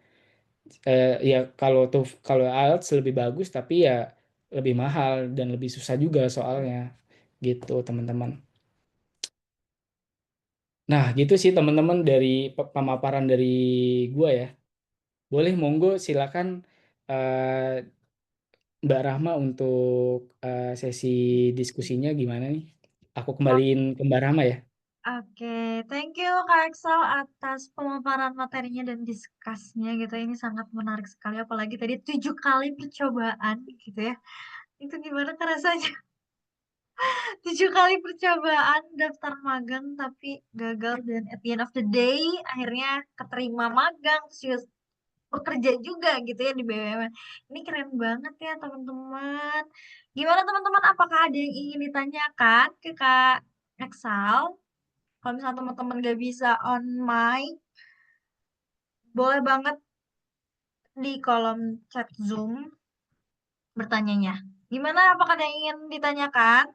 Speaker 4: Ya kalau IELTS lebih bagus tapi ya lebih mahal dan lebih susah juga soalnya gitu teman-teman. Nah, gitu sih teman-teman dari pemaparan dari gue ya. Boleh monggo silakan eh, Mbak Rahma untuk sesi diskusinya gimana nih? Aku kembaliin ke Mbak Rahma ya.
Speaker 2: Oke, thank you Kak Excel atas pemaparan materinya dan diskusnya gitu. Ini sangat menarik sekali, apalagi tadi 7 kali percobaan gitu ya. Itu gimana Kak rasanya? 7 kali percobaan daftar magang tapi gagal dan at the end of the day akhirnya keterima magang terus juga bekerja juga gitu ya di BUMN. Ini keren banget ya teman-teman. Gimana teman-teman? Apakah ada yang ingin ditanyakan ke Kak Excel? Kalau misalnya teman-teman gak bisa on mic, boleh banget di kolom chat Zoom bertanyanya. Gimana? Apakah ada yang ingin ditanyakan?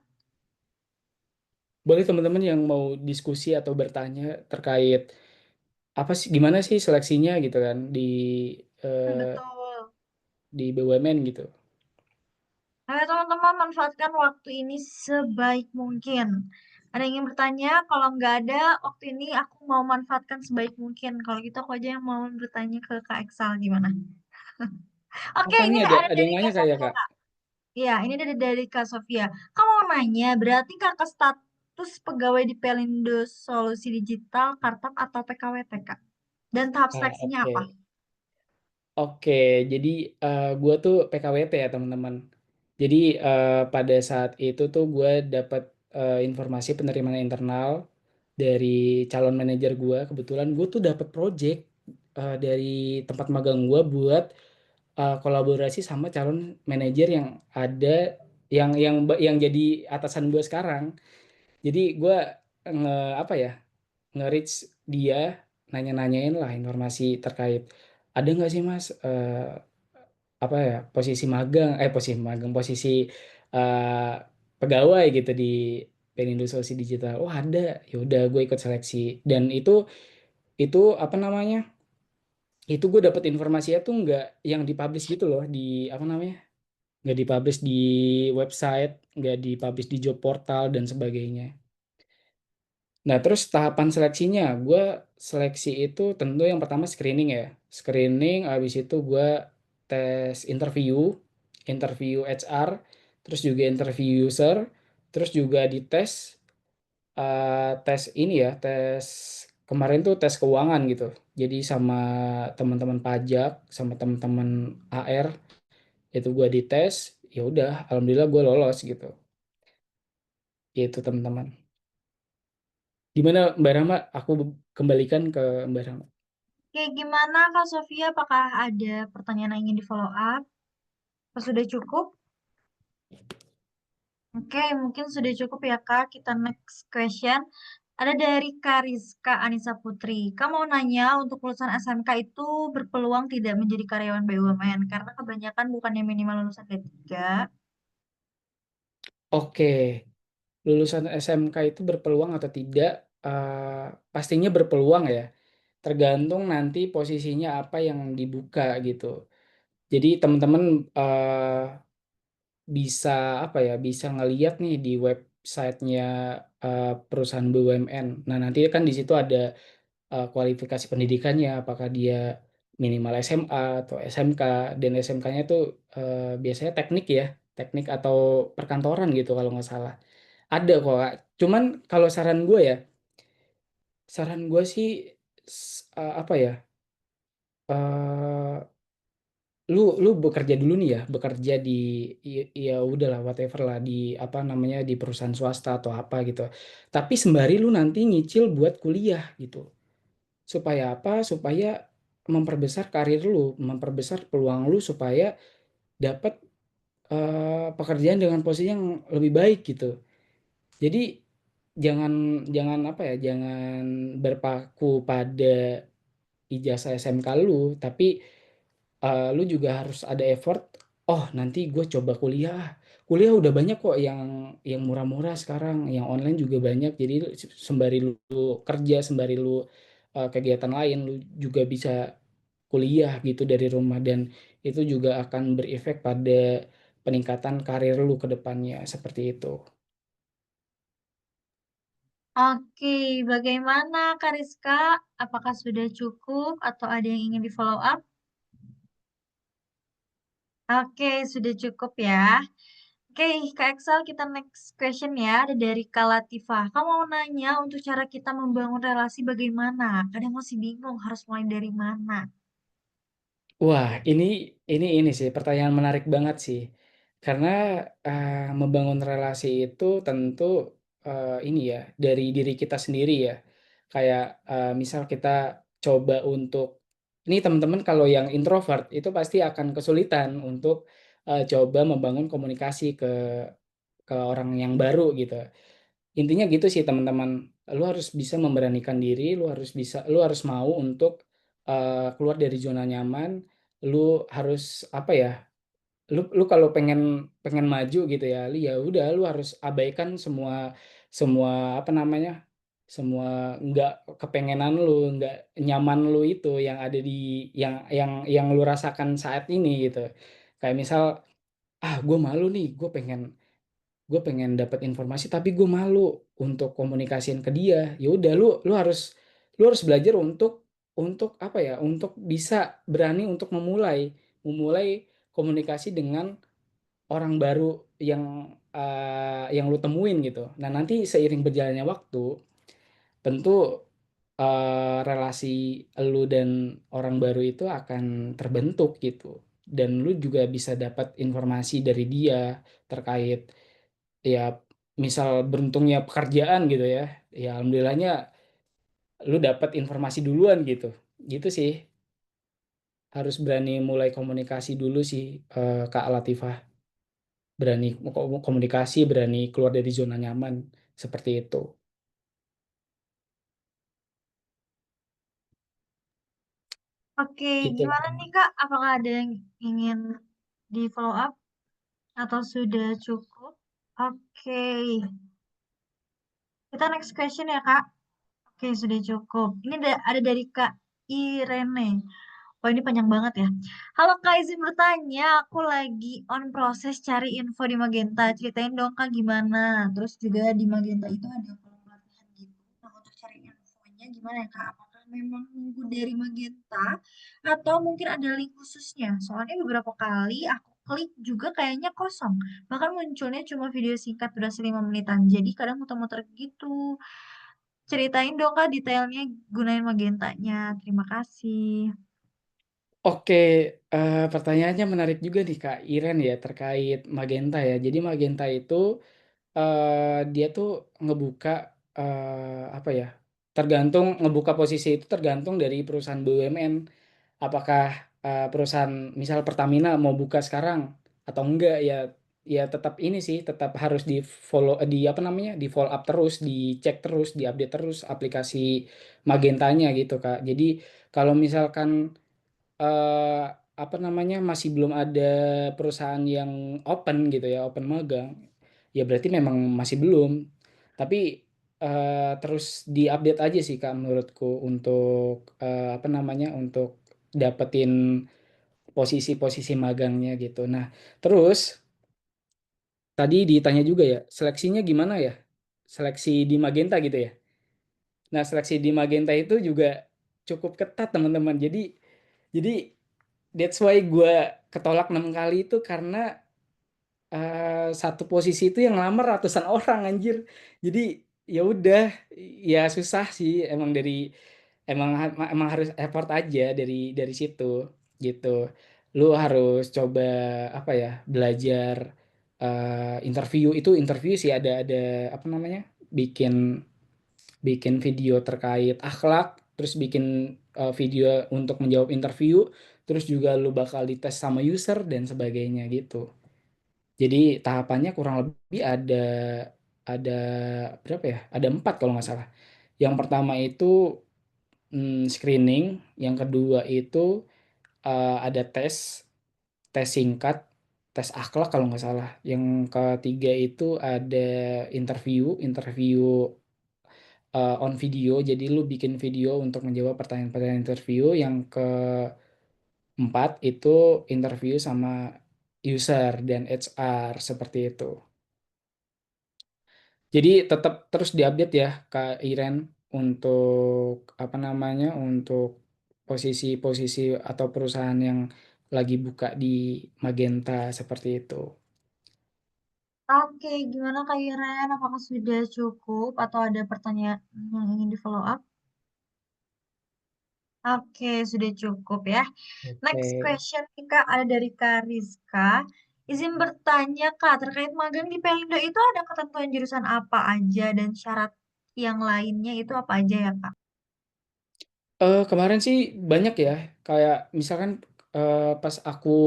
Speaker 4: Boleh teman-teman yang mau diskusi atau bertanya terkait apa sih, gimana sih seleksinya gitu kan eh,
Speaker 2: Betul.
Speaker 4: di BUMN gitu.
Speaker 2: Ayo teman-teman manfaatkan waktu ini sebaik mungkin. Ada yang ingin bertanya? Kalau nggak ada, waktu ini aku mau manfaatkan sebaik mungkin. Kalau gitu aku aja yang mau bertanya ke Kak Excel gimana? Oke,
Speaker 4: Apa
Speaker 2: ini
Speaker 4: ini ada
Speaker 2: ada
Speaker 4: ada
Speaker 2: dari
Speaker 4: yang nanya
Speaker 2: Kak
Speaker 4: kayak
Speaker 2: Sandra,
Speaker 4: Kak?
Speaker 2: Kak. Iya, ini dari Kak Sofia. Kamu mau nanya, berarti kakak status pegawai di Pelindo Solusi Digital, Kartap atau PKWT, Kak? Dan tahap seleksinya
Speaker 4: Oke.
Speaker 2: apa?
Speaker 4: Oke, jadi gue tuh PKWT ya teman-teman. Jadi pada saat itu tuh gue dapat informasi penerimaan internal dari calon manajer gue. Kebetulan gue tuh dapat project dari tempat magang gue buat kolaborasi sama calon manajer yang ada yang jadi atasan gue sekarang. Jadi gue apa ya, nge-reach dia, nanya-nanyain lah informasi terkait ada nggak sih mas apa ya posisi eh, pegawai gitu di Pelindo Solusi Digital. Oh ada, ya udah gue ikut seleksi dan itu apa namanya, itu gue dapet informasinya tuh nggak yang dipublish gitu loh di apa namanya, nggak dipublish di website, nggak dipublish di job portal dan sebagainya. Nah, terus tahapan seleksinya, gue seleksi itu tentu yang pertama screening ya. Screening, habis itu gue tes interview HR, terus juga interview user, terus juga dites tes ini ya, tes kemarin tuh tes keuangan gitu. Jadi sama teman-teman pajak, sama teman-teman HR, itu gue dites, ya udah, alhamdulillah gue lolos gitu. Itu teman-teman. Gimana Mbak Rama? Aku kembalikan ke Mbak Rama.
Speaker 2: Oke, gimana Kak Sofia? Apakah ada pertanyaan yang ingin di follow up? Apa sudah cukup? Oke, mungkin sudah cukup ya Kak. Kita next question. Ada dari Kariska Anissa Putri. Kamu mau nanya untuk lulusan SMK itu berpeluang tidak menjadi karyawan BUMN karena kebanyakan bukannya minimal lulusan D3.
Speaker 4: Oke, lulusan SMK itu berpeluang atau tidak? Pastinya berpeluang ya. Tergantung nanti posisinya apa yang dibuka gitu. Jadi teman-teman bisa apa ya? Bisa ngeliat nih di websitenya perusahaan BUMN. Nah nanti kan di situ ada kualifikasi pendidikannya, apakah dia minimal SMA atau SMK, dan SMK-nya itu biasanya teknik ya, teknik atau perkantoran gitu kalau nggak salah. Ada kok, Kak. Cuman kalau saran gue sih apa ya, eh lu bekerja dulu nih ya, bekerja di ya udahlah whatever lah di apa namanya di perusahaan swasta atau apa gitu. Tapi sembari lu nanti nyicil buat kuliah gitu. Supaya apa? Supaya memperbesar karir lu, memperbesar peluang lu supaya dapat pekerjaan dengan posisi yang lebih baik gitu. Jadi jangan jangan apa ya, jangan berpaku pada ijazah SMK lu, tapi lu juga harus ada effort. Oh nanti gue coba kuliah. Kuliah udah banyak kok yang murah-murah sekarang, yang online juga banyak. Jadi sembari lu kerja, sembari lu kegiatan lain, lu juga bisa kuliah gitu dari rumah, dan itu juga akan berefek pada peningkatan karir lu ke depannya seperti itu.
Speaker 2: Oke, bagaimana Kariska? Apakah sudah cukup atau ada yang ingin di follow up? Oke, sudah cukup ya. Oke, Kak Excel, kita next question ya. Ada dari Kak Latifah. Kamu mau nanya untuk cara kita membangun relasi bagaimana? Kadang masih bingung harus mulai dari mana.
Speaker 4: Wah, ini sih pertanyaan menarik banget sih. Karena membangun relasi itu tentu ini ya dari diri kita sendiri ya. Kayak misal kita coba untuk ini teman-teman kalau yang introvert itu pasti akan kesulitan untuk coba membangun komunikasi ke orang yang baru gitu. Intinya gitu sih teman-teman. Lu harus bisa memberanikan diri, lu harus mau untuk keluar dari zona nyaman. Lu harus apa ya, lu kalau pengen pengen maju gitu ya, lu ya udah lu harus abaikan semua semua apa namanya, semua nggak kepengenan lu, nggak nyaman lu itu yang ada di yang lu rasakan saat ini gitu. Kayak misal gue malu nih, gue pengen dapat informasi tapi gue malu untuk komunikasiin ke dia. Ya udah lu harus belajar untuk apa ya, untuk bisa berani untuk memulai komunikasi dengan orang baru yang lu temuin gitu. Nah, nanti seiring berjalannya waktu, tentu relasi lu dan orang baru itu akan terbentuk gitu. Dan lu juga bisa dapat informasi dari dia terkait ya misal beruntungnya pekerjaan gitu ya. Ya alhamdulillahnya lu dapat informasi duluan gitu. Gitu sih. Harus berani mulai komunikasi dulu sih Kak Latifah. Berani komunikasi, berani keluar dari zona nyaman seperti itu.
Speaker 2: Oke,
Speaker 4: Gitu.
Speaker 2: gimana nih Kak? Apakah ada yang ingin di follow up atau sudah cukup? Oke, kita next question ya Kak. Oke, sudah cukup. Ini ada dari Kak Irene. Oh, ini panjang banget ya. Halo Kak, izin bertanya. Aku lagi on proses cari info di Magenta. Ceritain dong Kak gimana. Terus juga di Magenta itu ada kolom pelatihan gitu. Nah, untuk cari infonya gimana ya Kak? Apakah memang nunggu dari Magenta? Atau mungkin ada link khususnya? Soalnya beberapa kali aku klik juga kayaknya kosong. Bahkan munculnya cuma video singkat durasi 5 menitan. Jadi kadang muter-muter gitu. Ceritain dong Kak detailnya gunain Magentanya. Terima kasih.
Speaker 4: Oke, pertanyaannya menarik juga nih Kak Iren ya terkait Magenta ya. Jadi Magenta itu dia tuh ngebuka apa ya? Tergantung ngebuka posisi itu tergantung dari perusahaan BUMN. Apakah perusahaan misal Pertamina mau buka sekarang atau enggak ya? Ya tetap ini sih, tetap harus di follow di apa namanya? Di follow up terus, dicek terus, diupdate terus aplikasi Magentanya gitu Kak. Jadi kalau misalkan eh, apa namanya masih belum ada perusahaan yang open gitu ya, open magang, ya berarti memang masih belum. Tapi terus diupdate aja sih Kak menurutku untuk apa namanya untuk dapetin posisi-posisi magangnya gitu. Nah, terus tadi ditanya juga ya, seleksinya gimana ya? Seleksi di Magenta gitu ya. Nah, seleksi di Magenta itu juga cukup ketat teman-teman. Jadi that's why gue ketolak 6 kali itu karena satu posisi itu yang ngelamar ratusan orang anjir. Jadi ya udah, ya susah sih emang emang harus effort aja dari situ gitu. Lu harus coba apa ya belajar interview sih ada apa namanya bikin bikin video terkait akhlak, terus bikin video untuk menjawab interview, terus juga lu bakal dites sama user dan sebagainya gitu. Jadi tahapannya kurang lebih ada berapa ya? Ada 4 kalau nggak salah. Yang pertama itu screening, yang kedua itu ada tes singkat, tes akhlak kalau nggak salah. Yang ketiga itu ada interview on video. Jadi lu bikin video untuk menjawab pertanyaan-pertanyaan interview. Yang keempat itu interview sama user dan HR seperti itu. Jadi tetap terus diupdate ya Kak Iren untuk apa namanya untuk posisi-posisi atau perusahaan yang lagi buka di Magenta seperti itu.
Speaker 2: Oke, gimana Kak Iren? Apakah sudah cukup atau ada pertanyaan yang ingin di follow up? Oke, sudah cukup ya. Next
Speaker 4: Oke.
Speaker 2: question nih Kak, ada dari Kak Rizka. Izin bertanya Kak, terkait magang di Pelindo itu ada ketentuan jurusan apa aja dan syarat yang lainnya itu apa aja ya Kak?
Speaker 4: Kemarin sih banyak ya, kayak misalkan pas aku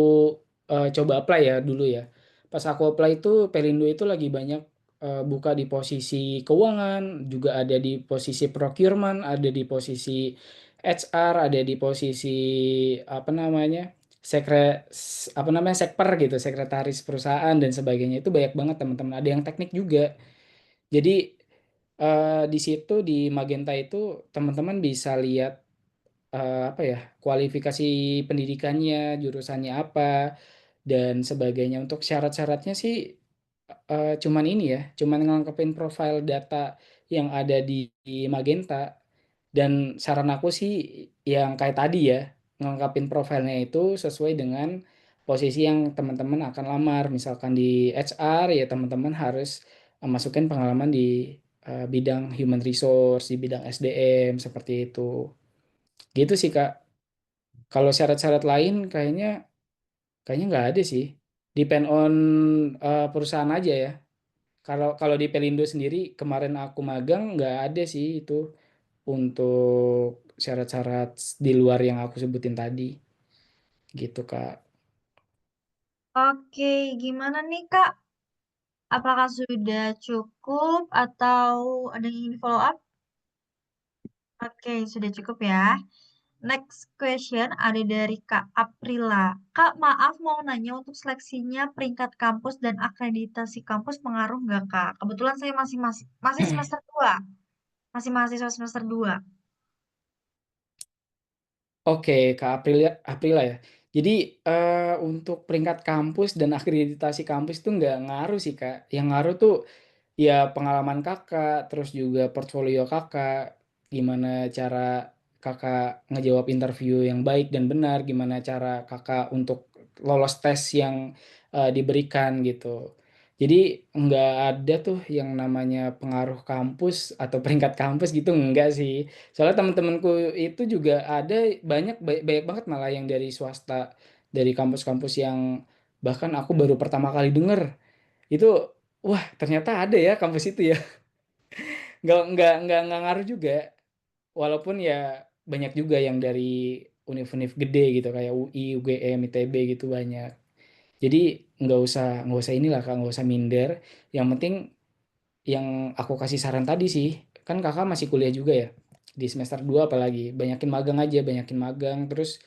Speaker 4: coba apply ya dulu ya. Pas aku apply itu Pelindo itu lagi banyak buka di posisi keuangan, juga ada di posisi procurement, ada di posisi HR, ada di posisi apa namanya apa namanya sekper gitu, sekretaris perusahaan dan sebagainya itu banyak banget teman-teman. Ada yang teknik juga. Jadi di situ di Magenta itu teman-teman bisa lihat apa ya kualifikasi pendidikannya, jurusannya apa dan sebagainya. Untuk syarat-syaratnya sih cuman ini ya, cuman ngelengkapin profil data yang ada di Magenta dan saran aku sih yang kayak tadi ya, ngelengkapin profilnya itu sesuai dengan posisi yang teman-teman akan lamar. Misalkan di HR ya teman-teman harus masukin pengalaman di bidang human resource, di bidang SDM seperti itu. Gitu sih Kak. Kalau syarat-syarat lain kayaknya nggak ada sih. Depend on perusahaan aja ya. Kalau kalau di Pelindo sendiri kemarin aku magang nggak ada sih itu untuk syarat-syarat di luar yang aku sebutin tadi. Gitu Kak.
Speaker 2: Oke, gimana nih Kak? Apakah sudah cukup atau ada yang ingin follow up? Oke, sudah cukup ya. Next question ada dari Kak Aprila. Kak, maaf mau nanya untuk seleksinya peringkat kampus dan akreditasi kampus pengaruh nggak Kak? Kebetulan saya masih semester 2. Masih mahasiswa semester 2.
Speaker 4: Oke, Kak Aprila ya. Jadi untuk peringkat kampus dan akreditasi kampus itu nggak ngaruh sih Kak. Yang ngaruh tuh ya pengalaman kakak, terus juga portfolio kakak, gimana cara kakak ngejawab interview yang baik dan benar, gimana cara kakak untuk lolos tes yang diberikan gitu. Jadi nggak ada tuh yang namanya pengaruh kampus atau peringkat kampus gitu, enggak sih. Soalnya teman-temanku itu juga ada banyak banget malah yang dari swasta, dari kampus-kampus yang bahkan aku baru pertama kali denger itu, wah ternyata ada ya kampus itu ya. Nggak ngaruh juga, walaupun ya banyak juga yang dari univ-univ gede gitu kayak UI, UGM, ITB gitu banyak. Jadi nggak usah inilah Kak, nggak usah minder. Yang penting yang aku kasih saran tadi sih, kan kakak masih kuliah juga ya, di semester 2 apalagi banyakin magang aja, banyakin magang, terus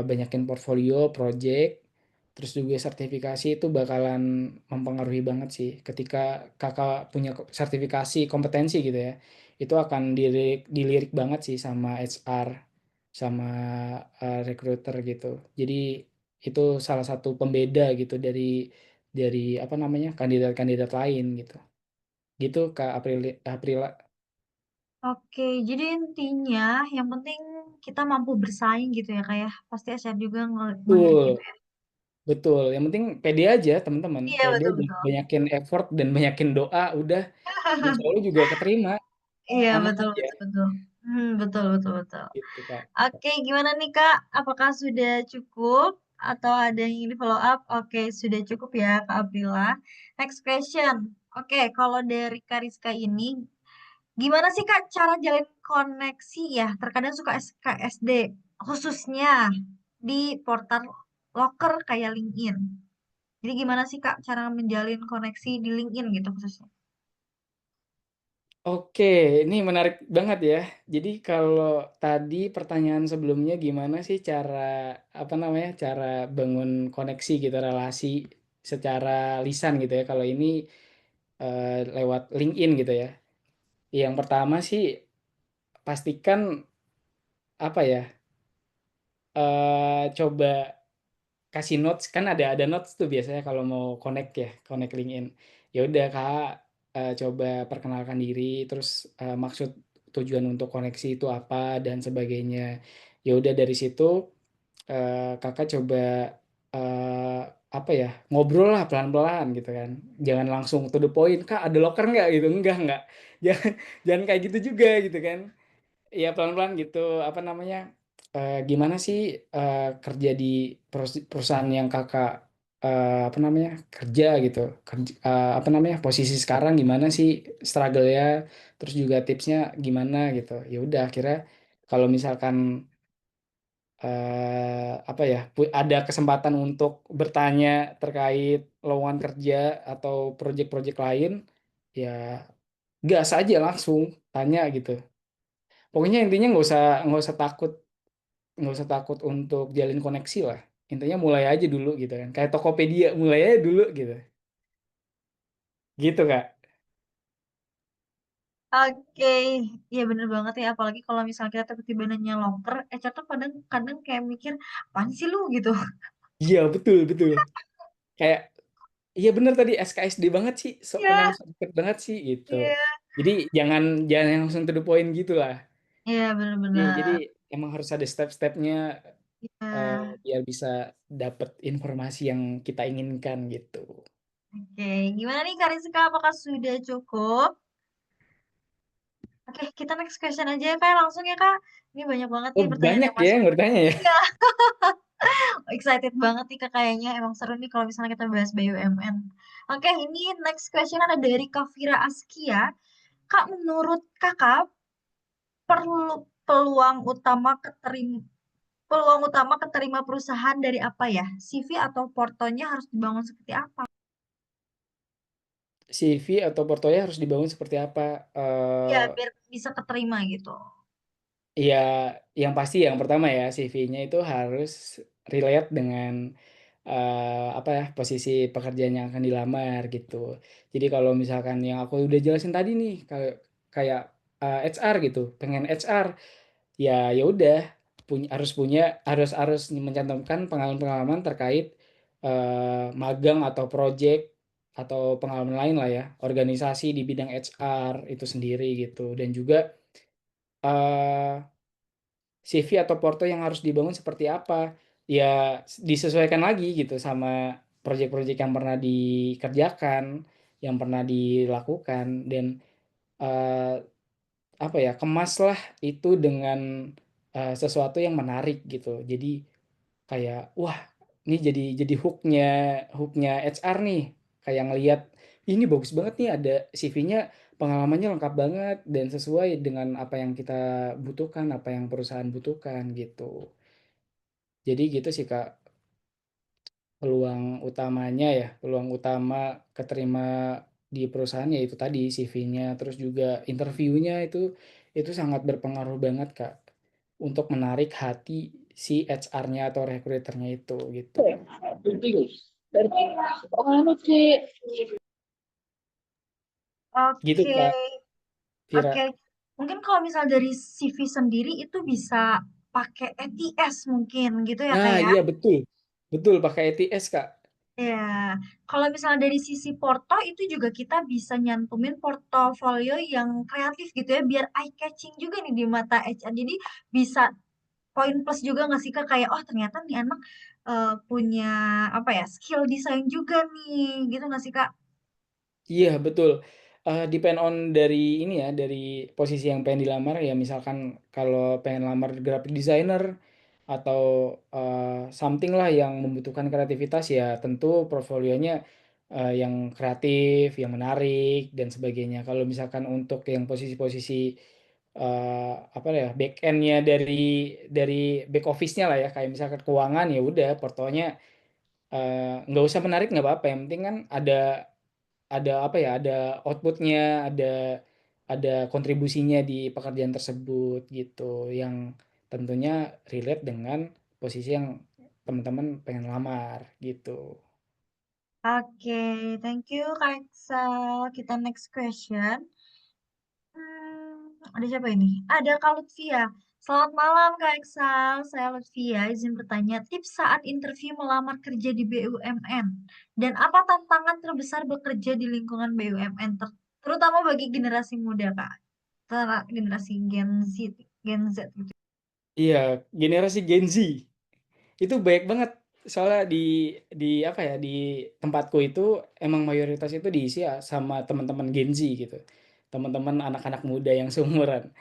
Speaker 4: banyakin portfolio, project, terus juga sertifikasi itu bakalan mempengaruhi banget sih. Ketika kakak punya sertifikasi kompetensi gitu ya, itu akan dilirik banget sih sama HR, sama recruiter gitu. Jadi itu salah satu pembeda gitu dari apa namanya kandidat-kandidat lain gitu. Gitu Kak Aprila.
Speaker 2: Oke, jadi intinya yang penting kita mampu bersaing gitu ya Kak ya. Pasti SR juga ngelihat
Speaker 4: Betul,
Speaker 2: gitu ya.
Speaker 4: betul. Yang penting pede aja teman-teman.
Speaker 2: Iya,
Speaker 4: Pede,
Speaker 2: betul-betul.
Speaker 4: banyakin effort dan banyakin doa, udah insya Allah juga keterima.
Speaker 2: Iya,
Speaker 4: Aman
Speaker 2: betul,
Speaker 4: aja.
Speaker 2: betul, betul. Betul, betul, betul.
Speaker 4: Gitu Kak.
Speaker 2: Oke, gimana nih Kak? Apakah sudah cukup atau ada yang ingin follow up? Oke, sudah cukup ya Kak Aprila. Next question. Oke, kalau dari Kariska ini, gimana sih Kak cara jalin koneksi ya? Terkadang suka SKSD, khususnya di portal loker kayak LinkedIn. Jadi gimana sih Kak cara menjalin koneksi di LinkedIn gitu khususnya?
Speaker 4: Oke, ini menarik banget ya. Jadi kalau tadi pertanyaan sebelumnya gimana sih cara apa namanya cara bangun koneksi gitu, relasi secara lisan gitu ya. Kalau ini lewat LinkedIn gitu ya. Yang pertama sih pastikan apa ya, coba kasih notes, kan ada notes tuh biasanya kalau mau connect ya, connect LinkedIn. Ya udah Kak, coba perkenalkan diri, terus maksud tujuan untuk koneksi itu apa dan sebagainya. Ya udah dari situ Kakak coba eh, apa ya, ngobrol lah pelan-pelan gitu kan. Jangan langsung to the point, Kak ada loker nggak gitu, enggak. Jangan jangan kayak gitu juga gitu kan. Iya pelan-pelan gitu, apa namanya, gimana sih kerja di perusahaan yang kakak apa namanya kerja gitu, apa namanya posisi sekarang gimana sih struggle ya, terus juga tipsnya gimana gitu. Ya udah akhirnya kalau misalkan apa ya ada kesempatan untuk bertanya terkait lowongan kerja atau proyek-proyek lain, ya gas aja langsung tanya gitu. Pokoknya intinya nggak usah takut untuk jalin koneksi lah. Intinya mulai aja dulu gitu kan. Kayak Tokopedia, mulai aja dulu gitu. Gitu Kak.
Speaker 2: Oke, iya bener banget ya. Apalagi kalau misalnya kita tiba-tiba nanya loker, HR tuh kadang-kadang kayak mikir, apaan sih lu gitu.
Speaker 4: Iya betul betul. Kayak iya bener tadi SKSD banget sih. Sok kenal
Speaker 2: Iya,
Speaker 4: sok deket banget sih gitu.
Speaker 2: iya.
Speaker 4: Jadi jangan jangan langsung to the point gitu lah.
Speaker 2: Iya
Speaker 4: Jadi
Speaker 2: bener-bener.
Speaker 4: emang harus ada step-stepnya.
Speaker 2: Ya,
Speaker 4: biar bisa dapet informasi yang kita inginkan gitu.
Speaker 2: oke. Gimana nih Kak Rizka? Apakah sudah cukup? Oke, kita next question aja ya Kak, langsung ya Kak. Ini banyak banget
Speaker 4: Oh
Speaker 2: nih pertanyaan
Speaker 4: banyak
Speaker 2: yang
Speaker 4: ya
Speaker 2: masuk.
Speaker 4: yang bertanya ya?
Speaker 2: Iya, excited banget nih Kak kayaknya. Emang seru nih kalau misalnya kita bahas BUMN. Oke, ini next question ada dari Kafira Askia. Kak, menurut Kakak, perlu peluang utama keterima perusahaan dari apa ya? CV atau portonya harus dibangun seperti apa?
Speaker 4: CV atau portonya harus dibangun seperti apa?
Speaker 2: Ya, biar bisa keterima gitu.
Speaker 4: Ya, yang pasti yang pertama ya CV-nya itu harus relate dengan apa ya posisi pekerjaan yang akan dilamar gitu. Jadi kalau misalkan yang aku udah jelasin tadi nih kayak kayak HR gitu, pengen HR ya ya udah harus harus mencantumkan pengalaman-pengalaman terkait magang atau project atau pengalaman lain lah ya organisasi di bidang HR itu sendiri gitu dan juga eh CV atau porto yang harus dibangun seperti apa ya disesuaikan lagi gitu sama proyek-proyek yang pernah dikerjakan yang pernah dilakukan dan eh, apa ya kemaslah itu dengan sesuatu yang menarik gitu jadi kayak wah ini jadi hooknya HR nih kayak ngelihat ini bagus banget nih ada CV-nya pengalamannya lengkap banget dan sesuai dengan apa yang kita butuhkan apa yang perusahaan butuhkan gitu jadi gitu sih Kak peluang utamanya ya peluang utama keterima di perusahaan ya itu tadi CV-nya terus juga interviewnya itu sangat berpengaruh banget Kak untuk menarik hati si HR-nya atau recruiter-nya itu gitu. Gitu
Speaker 2: Oke,
Speaker 4: Kak
Speaker 2: oke.
Speaker 4: Vira.
Speaker 2: Mungkin kalau misal dari CV sendiri itu bisa pakai ETS mungkin gitu ya Kak
Speaker 4: Nah,
Speaker 2: ya?
Speaker 4: iya betul. Betul pakai ETS, Kak.
Speaker 2: Ya, kalau misalnya dari sisi porto itu juga kita bisa nyantumin portofolio yang kreatif gitu ya, biar eye catching juga nih di mata HR. Jadi bisa poin plus juga nggak sih Kak kayak oh ternyata nih anak punya apa ya skill desain juga nih, gitu nggak sih Kak?
Speaker 4: Iya, betul. Depend on dari ini ya, dari posisi yang pengen dilamar ya misalkan kalau pengen lamar graphic designer atau something lah yang membutuhkan kreativitas ya tentu portfolionya yang kreatif, yang menarik dan sebagainya. Kalau misalkan untuk yang posisi-posisi apa ya, back end-nya dari back office-nya lah ya, kayak misalkan keuangan ya udah portonya nggak usah menarik nggak apa-apa yang penting kan ada apa ya ada outputnya ada kontribusinya di pekerjaan tersebut gitu yang tentunya relate dengan posisi yang teman-teman pengen lamar gitu.
Speaker 2: Oke, thank you Kak Excel. Kita next question. Ada siapa ini? Ada Kak Lutfia. Selamat malam Kak Eksal, saya Lutfia. Izin bertanya, tips saat interview melamar kerja di BUMN. Dan apa tantangan terbesar bekerja di lingkungan BUMN, terutama bagi generasi muda Kak? Generasi Gen Z gitu.
Speaker 4: Iya, generasi Gen Z itu baik banget soalnya di apa ya di tempatku itu emang mayoritas itu diisi ya sama teman-teman Gen Z gitu teman-teman anak-anak muda yang seumuran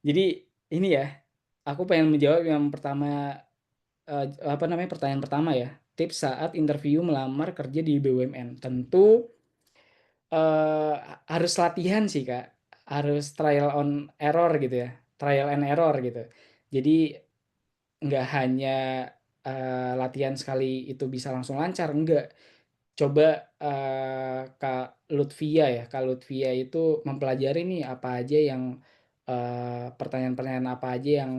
Speaker 4: jadi ini ya aku pengen menjawab yang pertama apa namanya pertanyaan pertama ya tips saat interview melamar kerja di BUMN tentu eh, harus latihan sih Kak harus trial on error gitu ya trial and error gitu jadi nggak hanya latihan sekali itu bisa langsung lancar enggak coba Kak Lutfia ya Kak Lutfia itu mempelajari nih apa aja yang pertanyaan-pertanyaan apa aja yang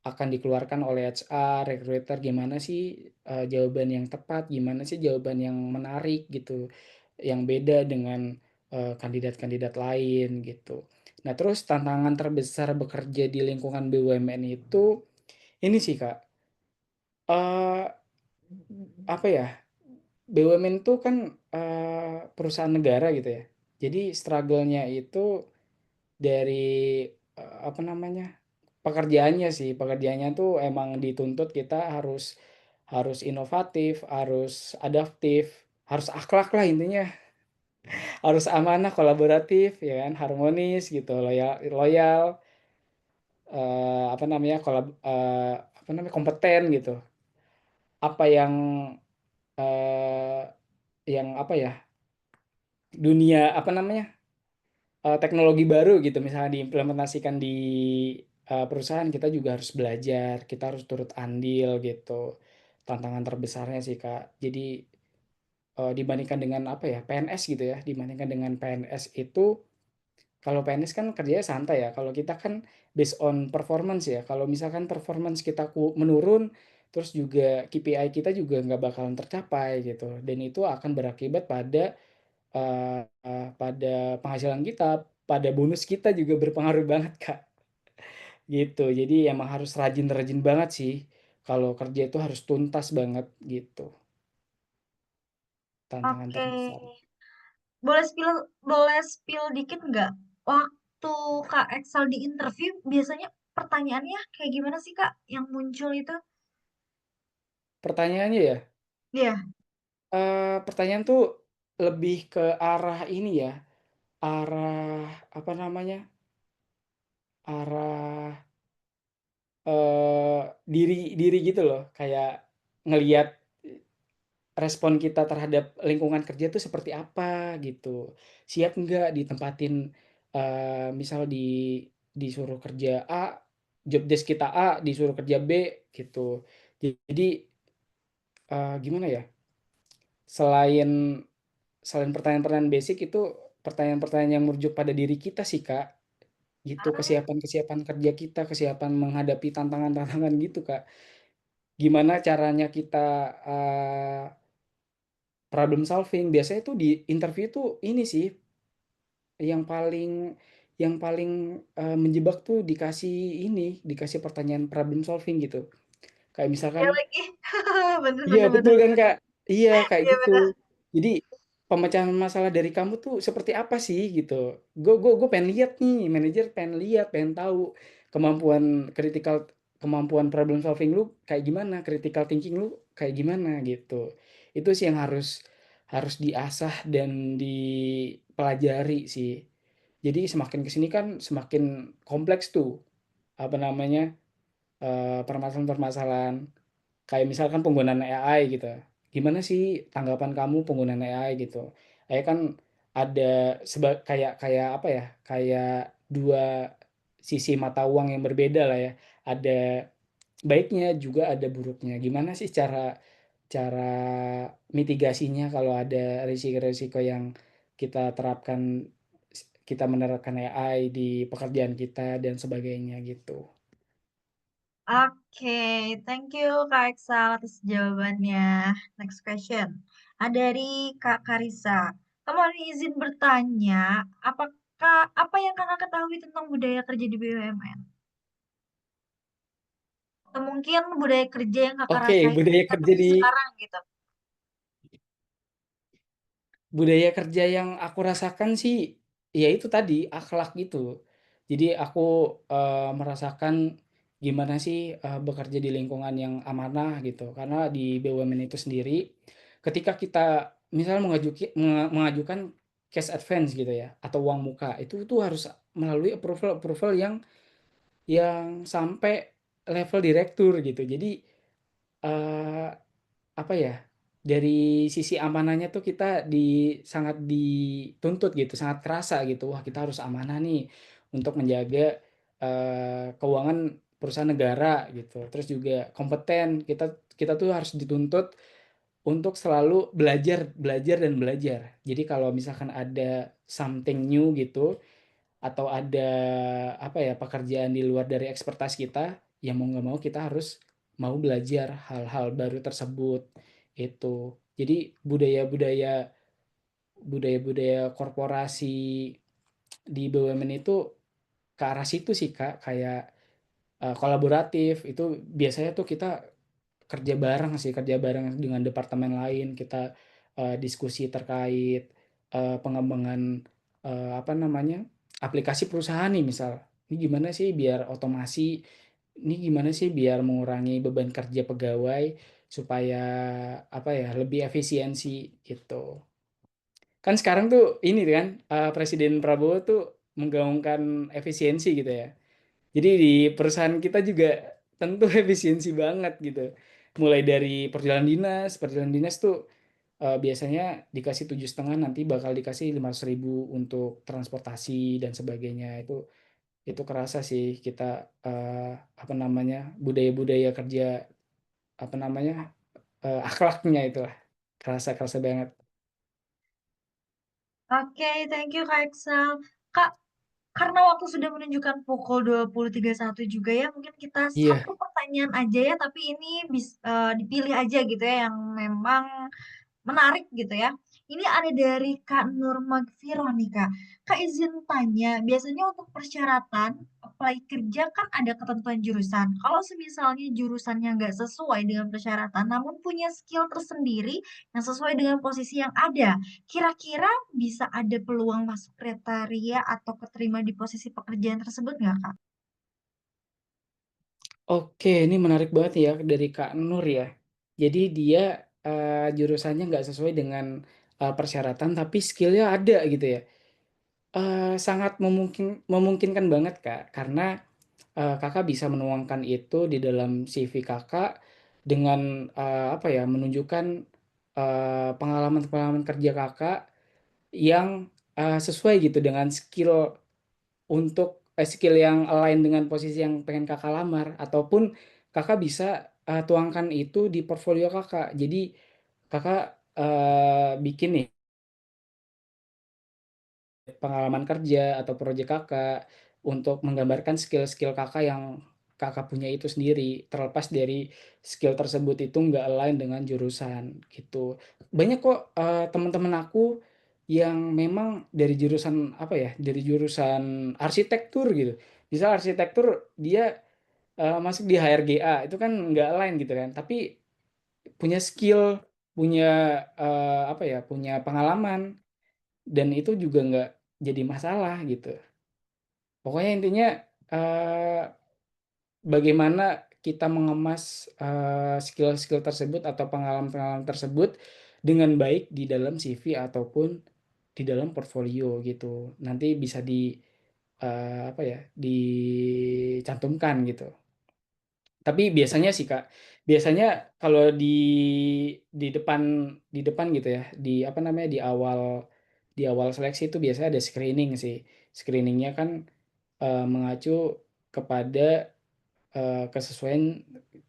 Speaker 4: akan dikeluarkan oleh HR, recruiter gimana sih jawaban yang tepat, gimana sih jawaban yang menarik gitu, yang beda dengan kandidat-kandidat lain gitu. Nah, terus tantangan terbesar bekerja di lingkungan BUMN itu ini sih Kak, eh apa ya? BUMN itu kan perusahaan negara gitu ya. Jadi struggle-nya itu dari apa namanya? pekerjaannya sih, pekerjaannya tuh emang dituntut kita harus harus inovatif, harus adaptif, harus akhlak lah intinya. Harus amanah, kolaboratif, ya kan, harmonis gitu, loyal loyal, apa namanya, apa namanya, kompeten gitu. Apa yang apa ya, dunia apa namanya, teknologi baru gitu misalnya diimplementasikan di, perusahaan, kita juga harus belajar, kita harus turut andil gitu. Tantangan terbesarnya sih, Kak. Jadi, dibandingkan dengan apa ya, PNS gitu ya, dibandingkan dengan PNS itu, kalau PNS kan kerjanya santai ya, kalau kita kan based on performance ya. Kalau misalkan performance kita menurun, terus juga KPI kita juga nggak bakalan tercapai gitu. Dan itu akan berakibat pada penghasilan kita, pada bonus kita juga berpengaruh banget, Kak. Gitu. Jadi emang harus rajin-rajin banget sih. Kalau kerja itu harus tuntas banget gitu. Tantangan
Speaker 2: Oke,
Speaker 4: terbesar.
Speaker 2: boleh spill dikit nggak? Waktu Kak Excel di interview, biasanya pertanyaannya kayak gimana sih Kak yang muncul itu?
Speaker 4: Pertanyaannya ya,
Speaker 2: Iya,
Speaker 4: pertanyaan tuh lebih ke arah ini ya, arah apa namanya, arah diri diri gitu loh, kayak ngelihat respon kita terhadap lingkungan kerja tuh seperti apa gitu. Siap nggak ditempatin, misal disuruh kerja A, job desk kita A, disuruh kerja B gitu. Jadi, gimana ya, selain selain pertanyaan-pertanyaan basic itu pertanyaan-pertanyaan yang merujuk pada diri kita sih, Kak, gitu. Kesiapan-kesiapan kerja kita, kesiapan menghadapi tantangan-tantangan gitu, Kak. Gimana caranya kita, problem solving. Biasanya tuh di interview tuh ini sih, yang paling menjebak tuh dikasih pertanyaan problem solving gitu. Kayak misalkan,
Speaker 2: iya lagi. Bener
Speaker 4: iya
Speaker 2: bener bener
Speaker 4: betul kan
Speaker 2: bener.
Speaker 4: Kak? Iya kayak
Speaker 2: Iya
Speaker 4: gitu.
Speaker 2: bener.
Speaker 4: Jadi pemecahan masalah dari kamu tuh seperti apa sih gitu. Gue pengen lihat nih, manajer pengen lihat, pengen tahu kemampuan critical, kemampuan problem solving lu kayak gimana, critical thinking lu kayak gimana gitu. Itu sih yang harus harus diasah dan dipelajari sih. Jadi semakin kesini kan semakin kompleks tuh apa namanya, permasalahan-permasalahan. Kayak misalkan penggunaan AI gitu. Gimana sih tanggapan kamu penggunaan AI gitu? AI kan ada kayak kayak apa ya? Kayak dua sisi mata uang yang berbeda lah ya. Ada baiknya juga ada buruknya. Gimana sih cara cara mitigasinya kalau ada risiko-risiko yang kita terapkan, kita menerapkan AI di pekerjaan kita dan sebagainya gitu.
Speaker 2: Oke, thank you Kak Excel atas jawabannya. Next question. Dari Kak Karisa. Kamu ada izin bertanya, apa yang kakak ketahui tentang budaya kerja di BUMN? Atau mungkin budaya kerja yang kakak
Speaker 4: Oke,
Speaker 2: rasain
Speaker 4: budaya
Speaker 2: ketika
Speaker 4: kerja
Speaker 2: kerja
Speaker 4: di
Speaker 2: sekarang gitu.
Speaker 4: budaya kerja yang aku rasakan sih, ya itu tadi, akhlak gitu. Jadi aku, merasakan gimana sih, bekerja di lingkungan yang amanah gitu. Karena di BUMN itu sendiri, ketika kita misalnya mengajukan cash advance gitu ya, atau uang muka, itu tuh harus melalui approval-approval yang sampai level direktur gitu. Jadi, eee apa ya, dari sisi amanahnya tuh kita sangat dituntut gitu, sangat kerasa gitu. Wah, kita harus amanah nih untuk menjaga, keuangan perusahaan negara gitu. Terus juga kompeten, kita kita tuh harus dituntut untuk selalu belajar belajar dan belajar. Jadi kalau misalkan ada something new gitu, atau ada apa ya, pekerjaan di luar dari ekspertis kita, ya mau nggak mau kita harus mau belajar hal-hal baru tersebut, itu. Jadi budaya-budaya korporasi di BUMN itu ke arah situ sih, Kak, kayak, kolaboratif, itu biasanya tuh kita kerja bareng dengan departemen lain, kita, diskusi terkait, pengembangan, apa namanya, aplikasi perusahaan nih misal. Ini gimana sih biar otomasi, ini gimana sih biar mengurangi beban kerja pegawai supaya apa ya, lebih efisiensi gitu. Kan sekarang tuh ini kan Presiden Prabowo tuh menggaungkan efisiensi gitu ya. Jadi di perusahaan kita juga tentu efisiensi banget gitu. Mulai dari perjalanan dinas tuh biasanya dikasih 7,5, nanti bakal dikasih 500.000 untuk transportasi dan sebagainya. Itu kerasa sih kita apa namanya, budaya-budaya kerja, apa namanya, akhlaknya itulah kerasa kerasa banget.
Speaker 2: Oke, thank you Kak Excel. Kak, karena waktu sudah menunjukkan pukul 20.31 juga ya, mungkin kita
Speaker 4: Iya.
Speaker 2: satu pertanyaan aja ya, tapi ini dipilih aja gitu ya yang memang menarik gitu ya. Ini ada dari Kak Nur Magfiro nih Kak. Kak izin tanya, biasanya untuk persyaratan apply kerja kan ada ketentuan jurusan. Kalau semisalnya jurusannya nggak sesuai dengan persyaratan, namun punya skill tersendiri yang sesuai dengan posisi yang ada, kira-kira bisa ada peluang masuk kriteria atau keterima di posisi pekerjaan tersebut nggak Kak?
Speaker 4: Oke, ini menarik banget ya dari Kak Nur ya. Jadi dia jurusannya nggak sesuai dengan persyaratan, tapi skillnya ada gitu ya. Sangat memungkinkan banget Kak, karena Kakak bisa menuangkan itu di dalam CV Kakak dengan apa ya, menunjukkan pengalaman-pengalaman kerja Kakak yang sesuai gitu dengan skill yang align dengan posisi yang pengen Kakak lamar, ataupun Kakak bisa tuangkan itu di portfolio Kakak. Jadi Kakak bikin nih pengalaman kerja atau proyek Kakak untuk menggambarkan skill-skill Kakak yang Kakak punya itu sendiri, terlepas dari skill tersebut itu nggak align dengan jurusan gitu. Banyak kok teman-teman aku yang memang dari jurusan apa ya, dari jurusan arsitektur gitu. Misal arsitektur dia masuk di HRGA itu kan nggak align gitu kan, tapi punya skill, punya apa ya, punya pengalaman, dan itu juga nggak jadi masalah gitu. Pokoknya intinya eh, bagaimana kita mengemas skill-skill tersebut atau pengalaman-pengalaman tersebut dengan baik di dalam CV ataupun di dalam portfolio gitu. Nanti bisa apa ya, dicantumkan gitu. Tapi biasanya sih Kak, biasanya kalau di depan gitu ya, di apa namanya, di awal seleksi itu biasanya ada screening sih. Screeningnya kan mengacu kepada kesesuaian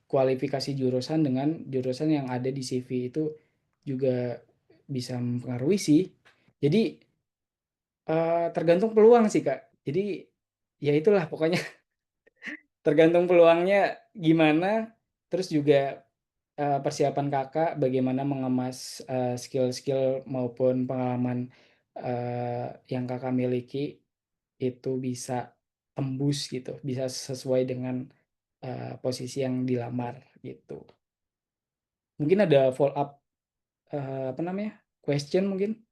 Speaker 4: kualifikasi jurusan dengan jurusan yang ada di CV itu juga bisa mempengaruhi sih. Jadi tergantung peluang sih Kak. Jadi ya itulah pokoknya tergantung peluangnya gimana, terus juga persiapan Kakak bagaimana mengemas skill-skill maupun pengalaman yang Kakak miliki itu bisa tembus gitu, bisa sesuai dengan posisi yang dilamar gitu. Mungkin ada follow up apa namanya, question mungkin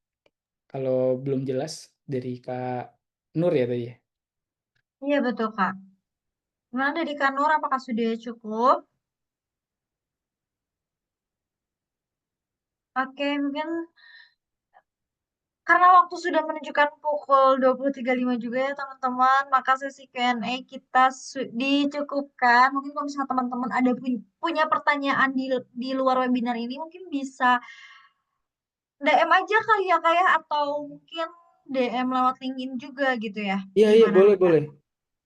Speaker 4: kalau belum jelas dari Kak Nur ya tadi ya.
Speaker 2: Iya betul Kak. Gimana dari Kak Nur, apakah sudah cukup? Oke, mungkin karena waktu sudah menunjukkan pukul 20.35 juga ya teman-teman, maka sesi Q&A kita dicukupkan. Mungkin kalau misalnya teman-teman ada punya pertanyaan di luar webinar ini, mungkin bisa DM aja kali ya Kak ya, atau mungkin DM lewat LinkedIn juga gitu ya.
Speaker 4: Iya iya,
Speaker 2: Gimana
Speaker 4: boleh
Speaker 2: nih Kak?
Speaker 4: boleh.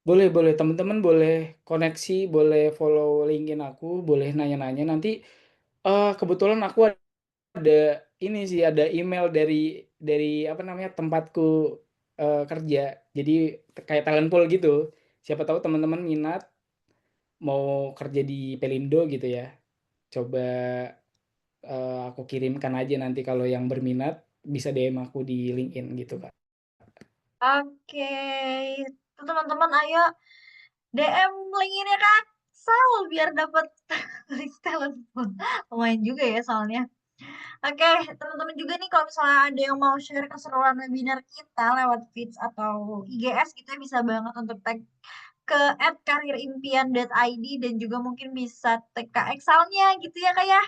Speaker 4: Boleh boleh, teman-teman boleh koneksi, boleh follow LinkedIn aku, boleh nanya-nanya. Nanti kebetulan aku ada ini sih, ada email dari apa namanya, tempatku kerja. Jadi kayak talent pool gitu. Siapa tahu teman-teman minat mau kerja di Pelindo gitu ya. Coba aku kirimkan aja nanti kalau yang berminat bisa DM aku di LinkedIn gitu, Kak.
Speaker 2: Oke, tuh teman-teman ayo DM LinkedIn ya Kak. Sal biar dapat list telepon. Lumayan juga ya soalnya. Oke, teman-teman juga nih kalau misalnya ada yang mau share keseruan webinar kita lewat feeds atau IGS gitu ya, bisa banget untuk tag ke @karirimpian.id dan juga mungkin bisa tag ke Excelnya gitu ya Kak ya.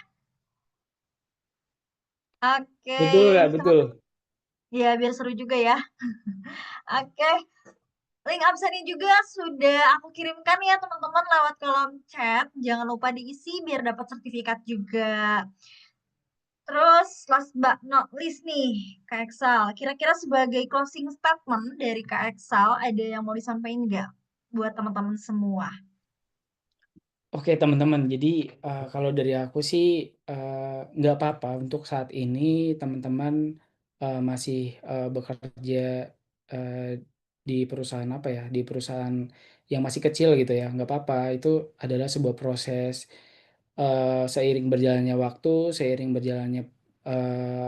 Speaker 2: Oke,
Speaker 4: Betul Kak, betul.
Speaker 2: ya biar seru juga ya. Oke, link absennya juga sudah aku kirimkan ya teman-teman lewat kolom chat. Jangan lupa diisi biar dapat sertifikat juga. Terus last but not least nih, Kak Eksal. Kira-kira sebagai closing statement dari Kak Eksal, ada yang mau disampaikan nggak buat teman-teman semua?
Speaker 4: Oke teman-teman, jadi kalau dari aku sih nggak apa-apa untuk saat ini teman-teman masih bekerja di perusahaan apa ya, di perusahaan yang masih kecil gitu ya, nggak apa-apa. Itu adalah sebuah proses seiring berjalannya waktu, seiring berjalannya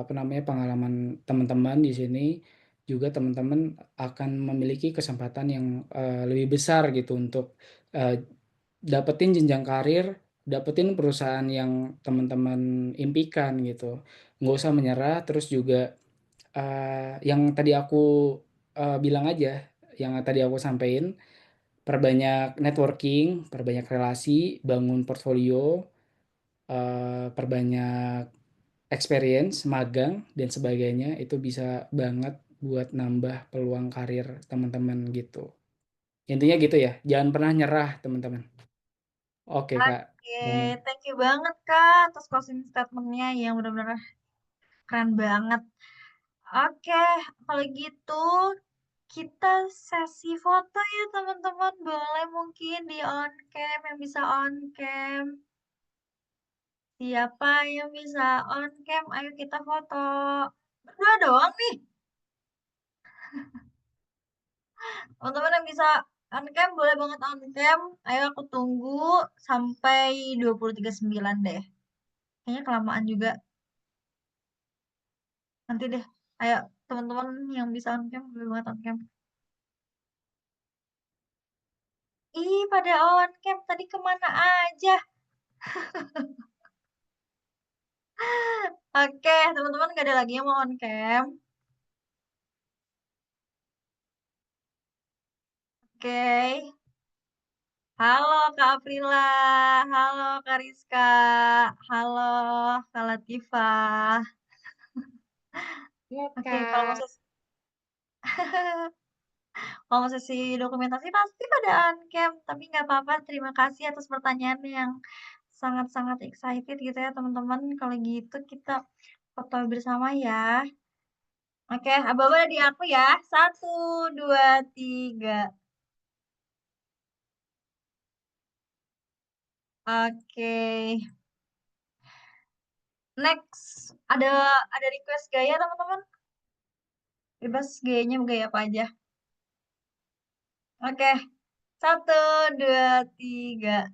Speaker 4: apa namanya pengalaman teman-teman di sini, juga teman-teman akan memiliki kesempatan yang lebih besar gitu untuk dapetin jenjang karir, dapetin perusahaan yang teman-teman impikan gitu. Nggak usah menyerah, terus juga yang tadi aku bilang aja, yang tadi aku sampein, perbanyak networking, perbanyak relasi, bangun portfolio, perbanyak experience, magang, dan sebagainya, itu bisa banget buat nambah peluang karir teman-teman gitu. Intinya gitu ya, jangan pernah nyerah teman-teman. Oke Kak.
Speaker 2: Oke, thank you banget Kak atas closing statement-nya yang benar-benar keren banget. Oke, kalau gitu kita sesi foto ya teman-teman. Boleh mungkin di on cam, yang bisa on cam. Siapa yang bisa on cam? Ayo kita foto. Berdua doang nih. Teman-teman yang bisa on cam boleh banget on cam. Ayo aku tunggu sampai 20.39 deh. Kayaknya kelamaan juga. Nanti deh. Ayo teman-teman yang bisa on cam boleh banget on cam. Ih, pada on cam tadi kemana aja? Oke, teman-teman gak ada lagi yang mau on cam. Oke. Halo Kak Aprila, halo Kak Rizka, halo Kak Latifah.
Speaker 1: Iya,
Speaker 2: Oke, kalau mau
Speaker 1: Kak.
Speaker 2: sesi, kalau mau sesi dokumentasi pasti pada on cam, tapi nggak apa-apa. Terima kasih atas pertanyaan yang sangat-sangat excited gitu ya teman-teman. Kalau gitu kita foto bersama ya. Oke, ababa di aku ya. 1, 2, 3. Oke. Next, ada request gaya teman-teman? Bebas gayanya gaya apa aja. Oke, 1, 2, 3.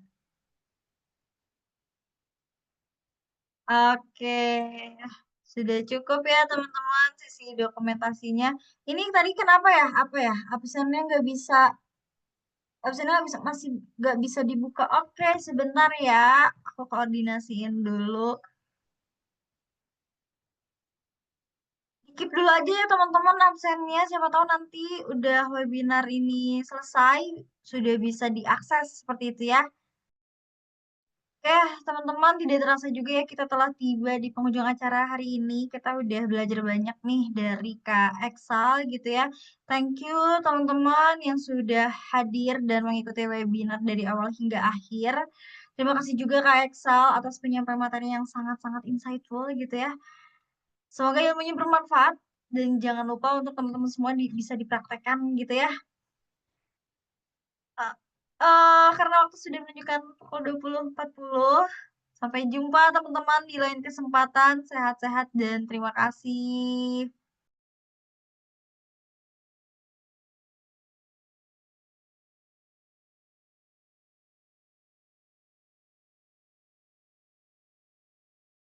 Speaker 2: Oke, sudah cukup ya teman-teman sesi dokumentasinya. Ini tadi kenapa ya? Apa ya? Absennya nggak bisa, masih nggak bisa dibuka. Oke, sebentar ya. Aku koordinasiin dulu. Keep dulu aja ya teman-teman absennya. Siapa tahu nanti udah webinar ini selesai, sudah bisa diakses seperti itu ya. Oke, teman-teman, tidak terasa juga ya kita telah tiba di penghujung acara hari ini. Kita udah belajar banyak nih dari Kak Eksal gitu ya. Thank you teman-teman yang sudah hadir dan mengikuti webinar dari awal hingga akhir. Terima kasih juga Kak Eksal atas penyampaian materi yang sangat-sangat insightful gitu ya. Semoga ilmunya bermanfaat dan jangan lupa untuk teman-teman semua bisa dipraktekkan gitu ya. Eh, karena waktu sudah menunjukkan pukul 20.40. Sampai jumpa teman-teman di lain kesempatan. Sehat-sehat dan terima kasih.